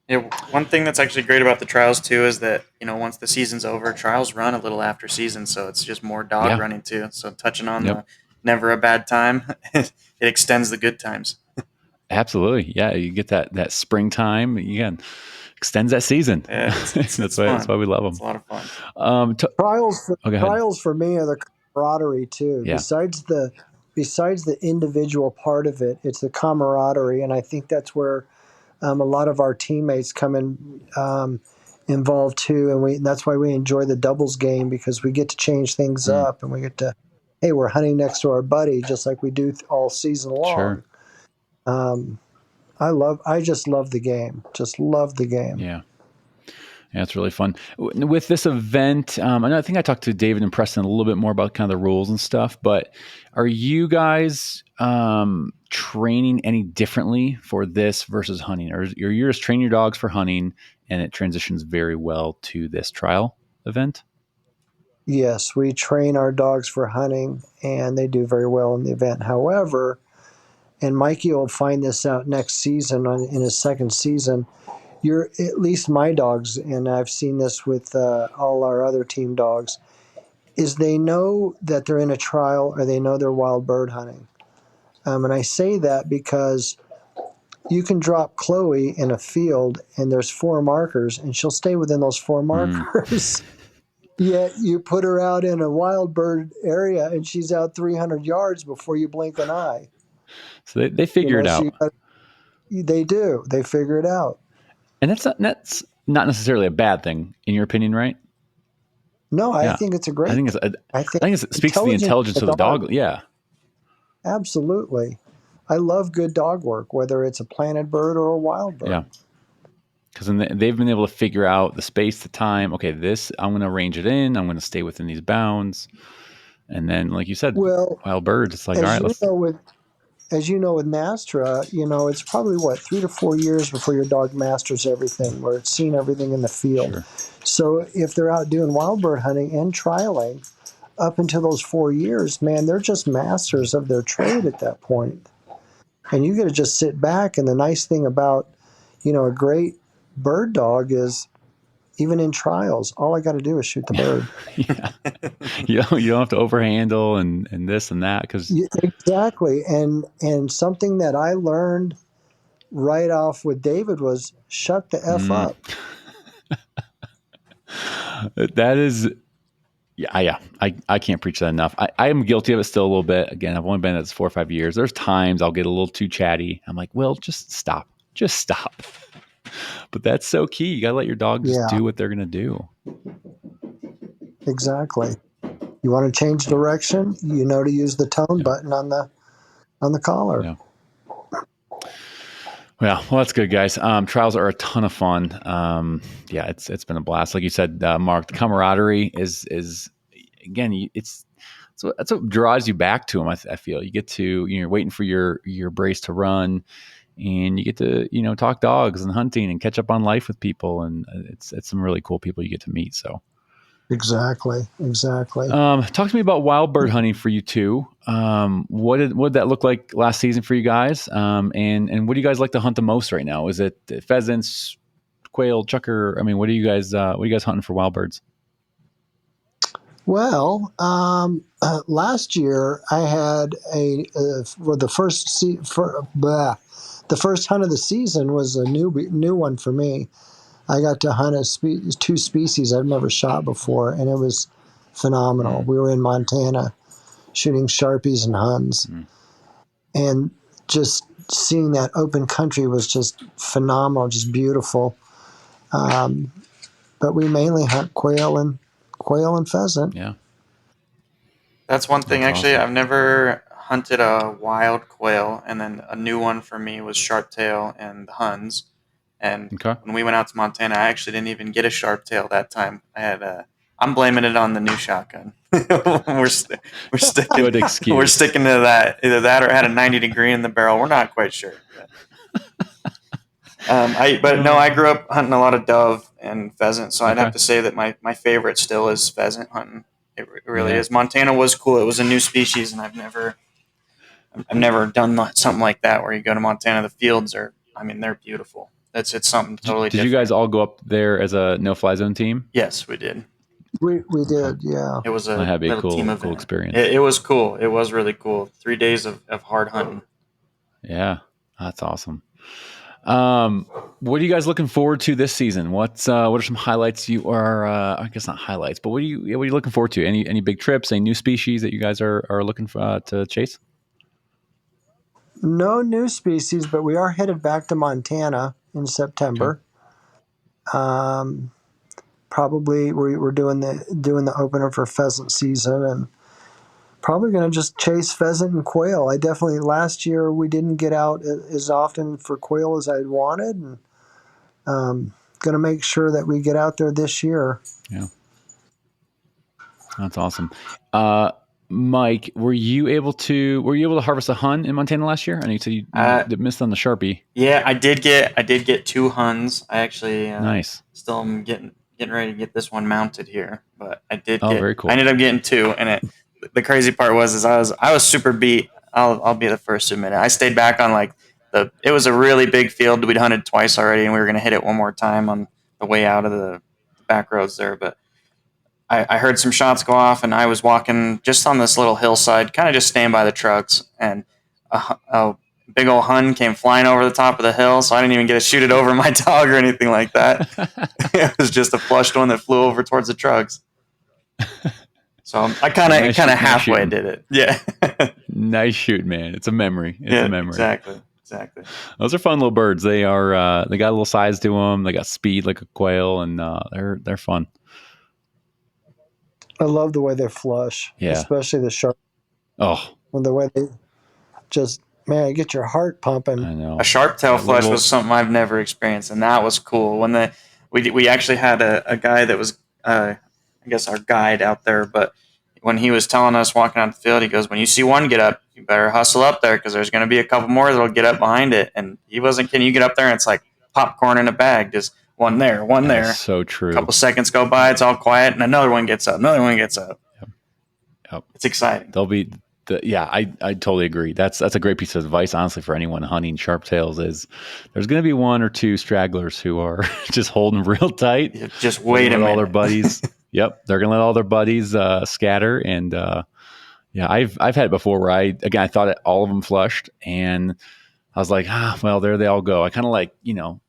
Yeah, one thing that's actually great about the trials too is that once the season's over, trials run a little after season, so it's just more dog running too. So touching on the never a bad time, it extends the good times. Absolutely, yeah. You get that springtime again, extends that season. Yeah, that's why we love them. It's a lot of fun. Trials for me are the camaraderie too. Yeah. Besides the individual part of it, it's the camaraderie, and I think that's where a lot of our teammates come in involved too, and that's why we enjoy the doubles game, because we get to change things up, and we get to, hey, we're hunting next to our buddy just like we do all season long. Sure. I just love the game. Just love the game. Yeah. Yeah, it's really fun. With this event, and I think I talked to David and Preston a little bit more about kind of the rules and stuff, but are you guys training any differently for this versus hunting? Or you're just training your dogs for hunting and it transitions very well to this trial event? Yes, we train our dogs for hunting, and they do very well in the event. However, and Mikey will find this out next season in his second season, at least my dogs, and I've seen this with all our other team dogs, is they know that they're in a trial or they know they're wild bird hunting. And I say that because you can drop Chloe in a field and there's 4 markers and she'll stay within those 4 markers. Yet you put her out in a wild bird area and she's out 300 yards before you blink an eye. So they figure it out. They do. They figure it out. And that's not necessarily a bad thing, in your opinion, right? No, I think it's a great. I think it speaks to the intelligence of the dog. Yeah, absolutely. I love good dog work, whether it's a planted bird or a wild bird. Yeah, because they've been able to figure out the space, the time. Okay, this I'm going to range it in. I'm going to stay within these bounds, and then, like you said, wild birds. It's like, all right, let's. As you know, with Nastra, it's probably 3 to 4 years before your dog masters everything, where it's seen everything in the field. Sure. So if they're out doing wild bird hunting and trialing up until those 4 years, man, they're just masters of their trade at that point. And you got to just sit back. And the nice thing about, a great bird dog is, even in trials, all I got to do is shoot the bird. Yeah, you don't have to overhandle and this and that, because exactly. And something that I learned right off with David was shut the F up. That is, yeah. I can't preach that enough. I am guilty of it still a little bit. Again, I've only been at this 4 or 5 years. There's times I'll get a little too chatty. I'm like, well, just stop. But that's so key. You got to let your dog just do what they're going to do. Exactly. You want to change direction, to use the tone button on the collar. Yeah. Well, that's good, guys. Trials are a ton of fun. Yeah, it's been a blast. Like you said, Mark, the camaraderie is again, that's what draws you back to them. I feel you get to, you're waiting for your brace to run, and you get to, talk dogs and hunting and catch up on life with people. And it's some really cool people you get to meet. So exactly. Talk to me about wild bird hunting for you two. What did that look like last season for you guys? And what do you guys like to hunt the most right now? Is it pheasants, quail, chucker? I mean, what are you guys hunting for wild birds? Well, last year I had for the the first hunt of the season was a new one for me. I got to hunt two species I've never shot before, and it was phenomenal. We were in Montana shooting Sharpies and Huns, and just seeing that open country was just phenomenal, just beautiful. But we mainly hunt quail and pheasant. Yeah. That's one thing. That's Actually, awesome. I've never hunted a wild quail, and then a new one for me was sharptail and Huns. And Okay. when we went out to Montana, I actually didn't even get a sharptail that time. I had a. I'm blaming it on the new shotgun. We're sticking Good excuse. we're sticking to that. Either that or it had a 90-degree in the barrel. We're not quite sure. But no, I grew up hunting a lot of dove and pheasant, so I'd have Okay. to say that my favorite still is pheasant hunting. It really Yeah. is. Montana was cool. It was a new species, and I've never done something like that where you go to Montana. The fields are, I mean, they're beautiful. It's something totally Did you different. guys all go up there as a no-fly zone team? Yes, we did. We Okay. did, yeah. It was That a had to be a little team cool event. experience. It was cool. It was really cool. 3 days of hard hunting. Yeah, that's awesome. What are you guys looking forward to this season? What are some highlights you are? I guess not highlights, but what are you looking forward to? Any big trips? Any new species that you guys are looking for, to chase? No new species, but we are headed back to Montana in Okay. September. Um, Probably we're doing the opener for pheasant season, and probably going to just chase pheasant and quail. I definitely last year we didn't get out as often for quail as I'd wanted, and going to make sure that we get out there this year. Yeah, that's awesome. Mike, were you able to harvest a hun in Montana last year? I know you said you missed on the Sharpie. Yeah, I did get two Huns. I actually Nice. still am getting ready to get this one mounted here, but Oh, very cool. I ended up getting two, and the crazy part was I was super beat. I'll be the first to admit it. I stayed back on like it was a really big field. We'd hunted twice already, and we were gonna hit it one more time on the way out of the back roads there, but I heard some shots go off, and I was walking just on this little hillside, kind of just staying by the trucks, and a big old Hun came flying over the top of the hill, so I didn't even get to shoot it over my dog or anything like that. It was just a flushed one that flew over towards the trucks. So I kind of halfway shooting. did it. Yeah. Nice shoot, man. It's a memory. It's a memory. Exactly. Those are fun little birds. They are. They got a little size to them. They got speed like a quail, and they're fun. I love the way they flush, Yeah. especially the sharp. Oh, When the way they just get your heart pumping. I know. A sharp tail flush was something I've never experienced, and that was cool. When we actually had a guy that was I guess our guide out there, but when he was telling us walking out the field, he goes, "When you see one get up, you better hustle up there because there's going to be a couple more that'll get up behind it." And he wasn't kidding. You get up there, and it's like popcorn in a bag, just one there, one there. So true. A couple seconds go by, it's all quiet, and another one gets up, another one gets up. Yep. It's exciting. They'll be. I totally agree. That's a great piece of advice, honestly, for anyone hunting sharptails. Is there's going to be one or two stragglers who are just holding real tight. Yeah, just wait a minute. All their buddies. Yep, they're going to let all their buddies scatter. And yeah, I've had it before where I thought all of them flushed, and I was like, well, there they all go. I kind of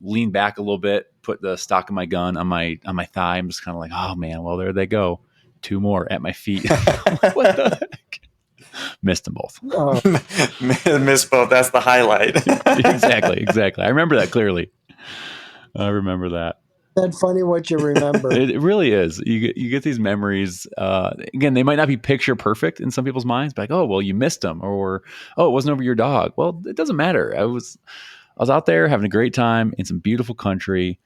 lean back a little bit, put the stock of my gun on my thigh. I'm just kind of like, oh man, well, there they go. Two more at my feet. What the heck? Missed them both. Missed both. That's the highlight. Exactly. I remember that clearly. I remember that. That's funny what you remember. It really is. You get these memories. Again, they might not be picture perfect in some people's minds, but like, oh, well, you missed them, or oh, it wasn't over your dog. Well, it doesn't matter. I was out there having a great time in some beautiful country,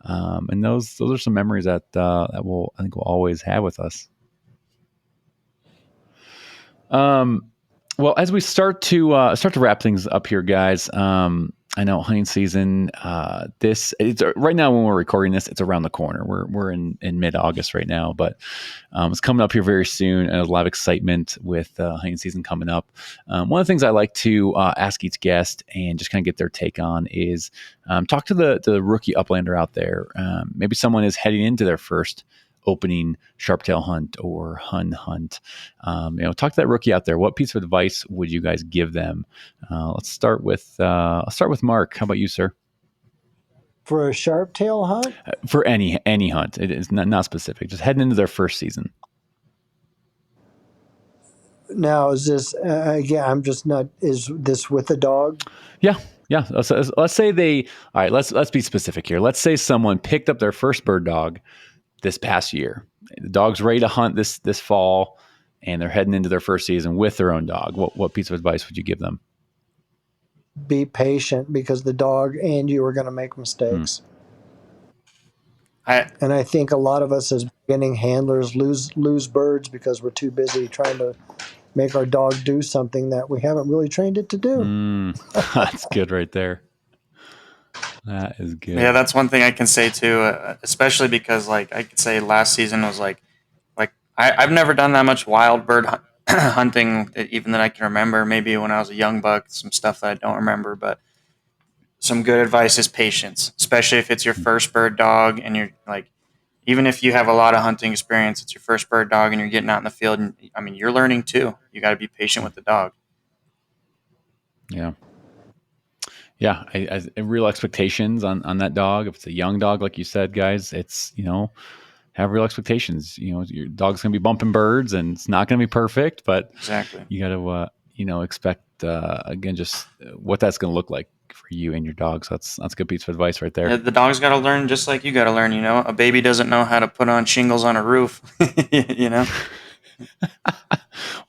and those are some memories that I think we'll always have with us. Well, as we start to wrap things up here, guys, I know hunting season, it's right now when we're recording this, it's around the corner. We're in mid-August right now, but it's coming up here very soon, and there's a lot of excitement with hunting season coming up. One of the things I like to ask each guest and just kind of get their take on is talk to the rookie uplander out there. Maybe someone is heading into their first opening sharp-tail hunt or hun hunt. Talk to that rookie out there. What piece of advice would you guys give them? Let's start with Mark. How about you, sir? For a sharp tail hunt? For any hunt. It is not specific. Just heading into their first season. Now, is this, again, I'm just not, is this with a dog? Yeah. Let's say all right, let's be specific here. Let's say someone picked up their first bird dog this past year. The dog's ready to hunt this fall, and they're heading into their first season with their own dog. What piece of advice would you give them? Be patient, because the dog and you are going to make mistakes. And I think a lot of us as beginning handlers lose birds because we're too busy trying to make our dog do something that we haven't really trained it to do. That's good right there. That is good. Yeah, that's one thing I can say too, especially because like I could say last season was like I've never done that much wild bird hunting, even that I can remember. Maybe when I was a young buck, some stuff that I don't remember, but some good advice is patience, especially if it's your first bird dog and you're like, even if you have a lot of hunting experience, it's your first bird dog and you're getting out in the field. And I mean, you're learning too. You got to be patient with the dog. Yeah. Yeah. I real expectations on that dog. If it's a young dog, like you said, guys, it's, have real expectations. Your dog's going to be bumping birds and it's not going to be perfect, but exactly. You got to, expect, again, just what that's going to look like for you and your dog. So that's a good piece of advice right there. Yeah, the dog's got to learn just like you got to learn. A baby doesn't know how to put on shingles on a roof.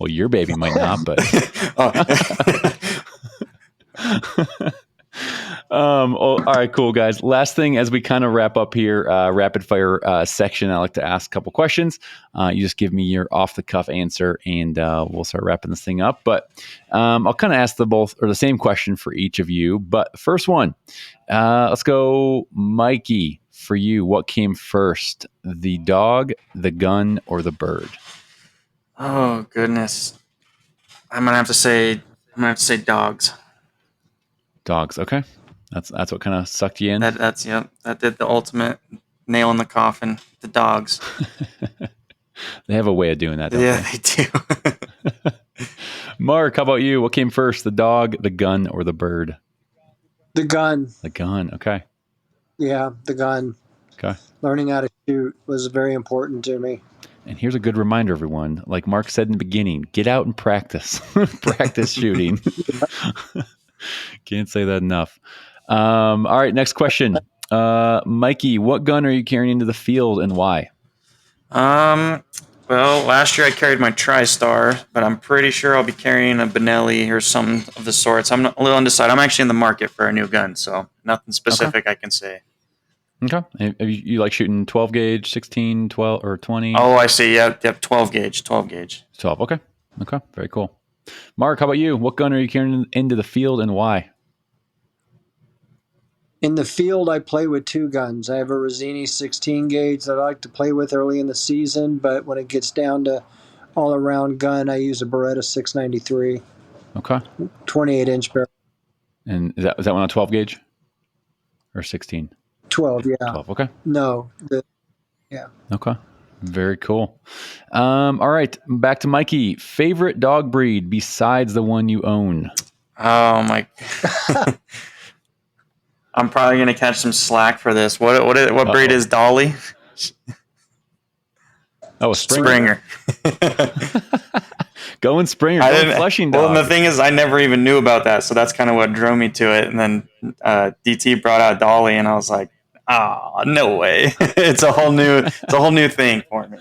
Well, your baby might not, but. All right, cool, guys. Last thing, as we kind of wrap up here, rapid fire section, I like to ask a couple questions. You just give me your off the cuff answer, and we'll start wrapping this thing up. But I'll kind of ask the same question for each of you. But first one, let's go, Mikey. For you, what came first, the dog, the gun, or the bird? Oh goodness, I'm gonna have to say dogs. Dogs, okay. That's what kind of sucked you in. That did the ultimate nail in the coffin. The dogs. They have a way of doing that, don't they do. Mark, how about you? What came first, the dog, the gun, or the bird? The gun. The gun, okay. Yeah, the gun. Okay. Learning how to shoot was very important to me. And here's a good reminder, everyone. Like Mark said in the beginning, get out and practice. Practice shooting. Can't say that enough. All right, next question. Mikey, what gun are you carrying into the field and why? Well, last year I carried my TriStar, but I'm pretty sure I'll be carrying a Benelli or something of the sorts. I'm a little undecided. I'm actually in the market for a new gun, so nothing specific I can say. Okay. You like shooting 12 gauge, 16, 12, or 20? Oh, I see. Yep, 12 gauge. 12 gauge. 12, okay. Very cool. Mark, how about you? What gun are you carrying into the field and why? In the field, I play with two guns. I have a Rosini 16 gauge that I like to play with early in the season, but when it gets down to all-around gun, I use a Beretta 693. Okay. 28-inch barrel. And is that one on 12 gauge or 16? 12, yeah. 12, okay. No. Yeah. Okay. Very cool. All right. Back to Mikey. Favorite dog breed besides the one you own? Oh, my. I'm probably going to catch some slack for this. What breed is Dolly? Oh, a Springer. Going Springer. Going Flushing dog. Well, the thing is, I never even knew about that, so that's kind of what drove me to it. And then DT brought out Dolly, and I was like, "Ah, no way!" It's a whole new thing for me.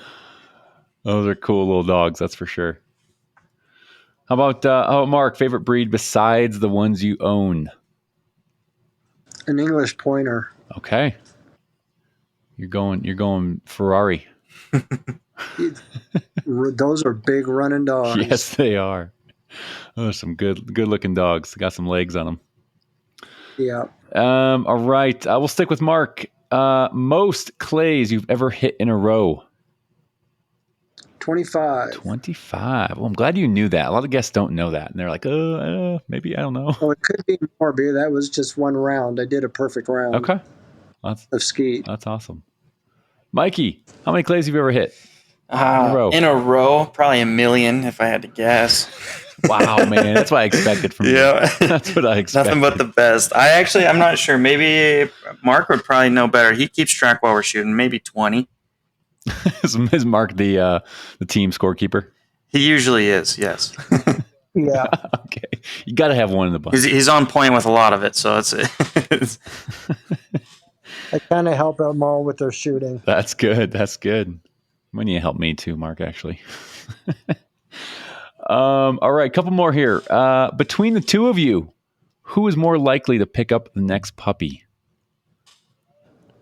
Those are cool little dogs, that's for sure. How about Mark? Favorite breed besides the ones you own? An English pointer. Okay. You're going Ferrari. Those are big running dogs. Yes, they are. Those are some good looking dogs. Got some legs on them. Yeah. All right. I will stick with Mark. Most clays you've ever hit in a row? 25. 25. Well, I'm glad you knew that. A lot of guests don't know that. And they're like, maybe, I don't know. Oh, it could be more, but that was just one round. I did a perfect round. Okay. Of skeet. That's awesome. Mikey, how many clays have you ever hit? In a row. In a row, probably 1 million if I had to guess. Wow, man. That's what I expected from you. That's what I expected. Nothing but the best. I'm not sure. Maybe Mark would probably know better. He keeps track while we're shooting. Maybe 20. Is Mark the team scorekeeper? He usually is, yes. Yeah. Okay. You got to have one in the bunch. He's on point with a lot of it, so it's I kind of help them all with their shooting. That's good. That's good. When you help me too, Mark, actually. All right, a couple more here. Between the two of you, who is more likely to pick up the next puppy?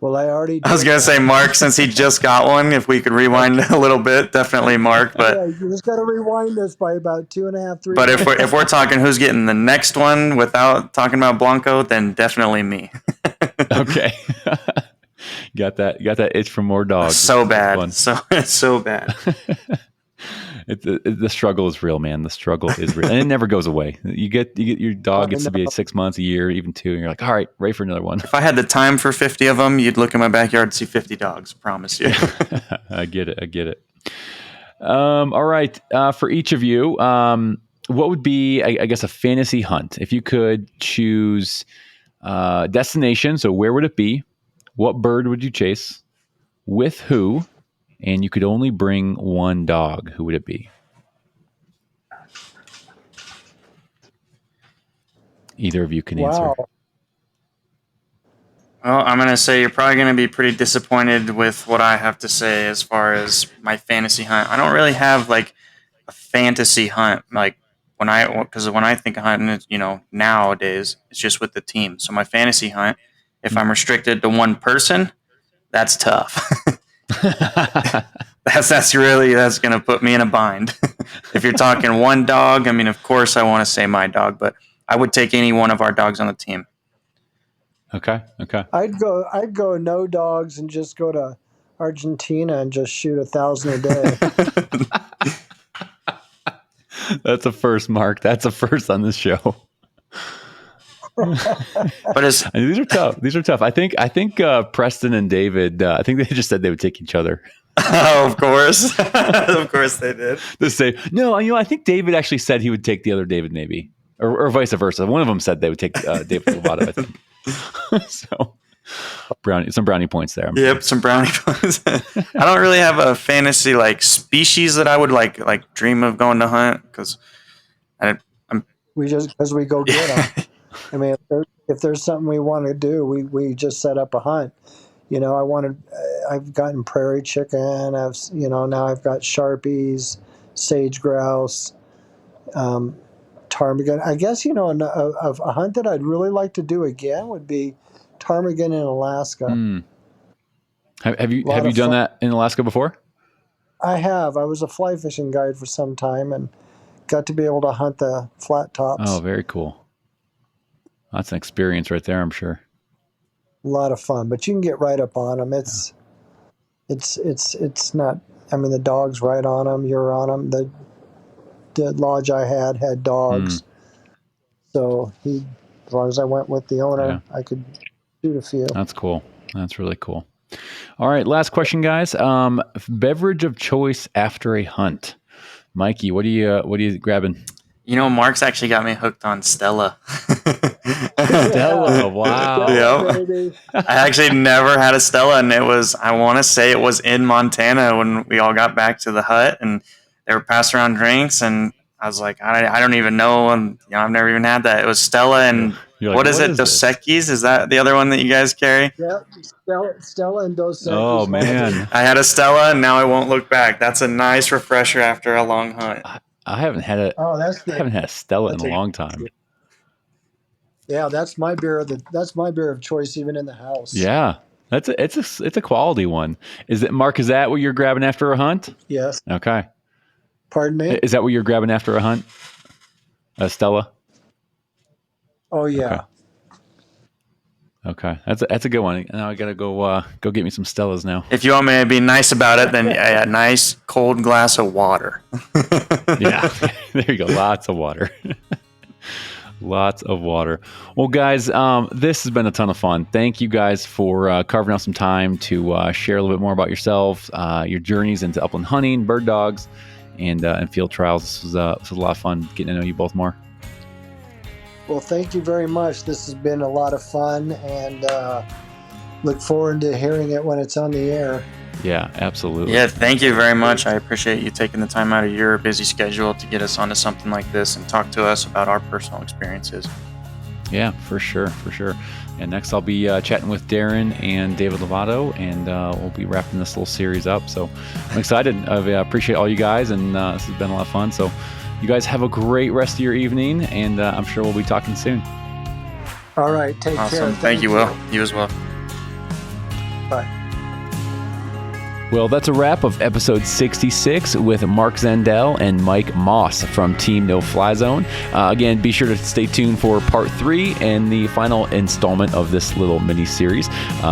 Well, I already did. I was going to say Mark, since he just got one. If we could rewind a little bit, definitely Mark. But yeah, you just got to rewind this by about 2.5, 3. But if we're talking who's getting the next one without talking about Blanco, then definitely me. Okay. Got that itch for more dogs. So bad. So bad. The struggle is real, man. The struggle is real, and it never goes away. You get your dog gets to be 6 months, a year, even 2, and you're like, all right, ready for another one. If I had the time for 50 of them, you'd look in my backyard and see 50 dogs. Promise you. I get it. All right, for each of you, what would be, I guess, a fantasy hunt if you could choose destination? So where would it be? What bird would you chase? With who? And you could only bring one dog. Who would it be? Either of you can answer. Wow. Well, I'm going to say you're probably going to be pretty disappointed with what I have to say as far as my fantasy hunt. I don't really have like a fantasy hunt. Like because when I think of hunting, nowadays it's just with the team. So my fantasy hunt, if I'm restricted to one person, that's tough. That's going to put me in a bind. If you're talking one dog, I mean, of course I want to say my dog, but I would take any one of our dogs on the team. Okay. I'd go no dogs and just go to Argentina and just shoot 1,000 a day. That's a first, Mark. That's a first on this show. But these are tough. I think Preston and David. I think they just said they would take each other. Oh, of course, of course they did. They say no. I think David actually said he would take the other David, maybe, or vice versa. One of them said they would take David Lovato, I think. So some brownie points there. Yep, some brownie points. I don't really have a fantasy like species that I would like dream of going to hunt because we go get them. I mean, if there's something we want to do, we just set up a hunt. I've gotten prairie chicken. Now I've got Sharpies, sage grouse, ptarmigan. I guess, a hunt that I'd really like to do again would be ptarmigan in Alaska. Mm. Have you done that in Alaska before? I have. I was a fly fishing guide for some time and got to be able to hunt the flat tops. Oh, very cool. That's an experience right there, I'm sure. A lot of fun, but you can get right up on them. It's not. I mean, the dog's right on them. You're on them. The lodge I had dogs, so as long as I went with the owner, I could shoot a few. That's cool. That's really cool. All right, last question, guys. Beverage of choice after a hunt. Mikey, what are you grabbing? Mark's actually got me hooked on Stella. Stella, wow. Yep. I actually never had a Stella, and I want to say it was in Montana when we all got back to the hut, and they were passing around drinks, and I was like, I don't even know, and I've never even had that. It was Stella, and like, what is it? Dos Equis? Is that the other one that you guys carry? Yeah, Stella and Dos Equis. Oh, man. I had a Stella, and now I won't look back. That's a nice refresher after a long hunt. I haven't had a Stella in a long time. Yeah, that's my beer. That's my beer of choice, even in the house. Yeah, it's a quality one. Is it, Mark? Is that what you're grabbing after a hunt? Yes. Okay. Pardon me? Is that what you're grabbing after a hunt? A Stella? Oh yeah. Okay. That's a good one. Now I gotta go get me some Stellas now. If you want me to be nice about it, then a nice cold glass of water. Yeah, there you go. Lots of water. Lots of water. Well, guys, this has been a ton of fun. Thank you guys for carving out some time to share a little bit more about yourselves, your journeys into upland hunting, bird dogs, and field trials. This was a lot of fun getting to know you both more. Well, thank you very much. This has been a lot of fun, and look forward to hearing it when it's on the air. Yeah, absolutely. Yeah, thank you very much. I appreciate you taking the time out of your busy schedule to get us onto something like this and talk to us about our personal experiences. Yeah, for sure. And next I'll be chatting with Darren and David Lovato, and we'll be wrapping this little series up. So I'm excited. I appreciate all you guys, and this has been a lot of fun. So you guys have a great rest of your evening, and I'm sure we'll be talking soon. All right, take care. Awesome. Thank you, Will. You as well. Bye. Well, that's a wrap of episode 66 with Marc Zandell and Mike Moss from Team No Fly Zone. Again, be sure to stay tuned for part 3 and the final installment of this little mini series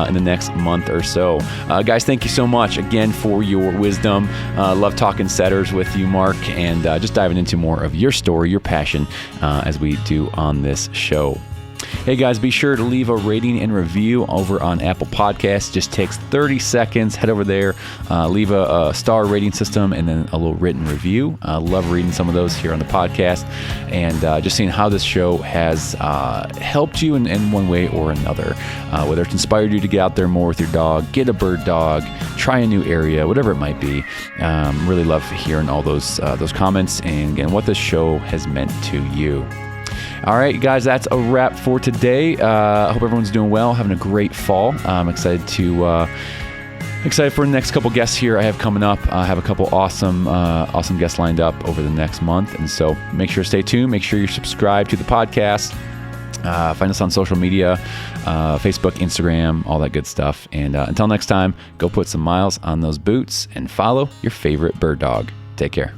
in the next month or so. Guys, thank you so much again for your wisdom. Love talking setters with you, Marc, and just diving into more of your story, your passion, as we do on this show. Hey guys, be sure to leave a rating and review over on Apple Podcasts. Just takes 30 seconds. Head over there, leave a star rating system, and then a little written review. Love reading some of those here on the podcast, and just seeing how this show has helped you in one way or another. Whether it's inspired you to get out there more with your dog, get a bird dog, try a new area, whatever it might be. Really love hearing all those comments and again what this show has meant to you. All right, guys, that's a wrap for today. I hope everyone's doing well, having a great fall. I'm excited for the next couple guests here I have coming up. I have a couple awesome guests lined up over the next month, and so make sure to stay tuned. Make sure you're subscribed to the podcast. Find us on social media, Facebook, Instagram, all that good stuff. And until next time, go put some miles on those boots and follow your favorite bird dog. Take care.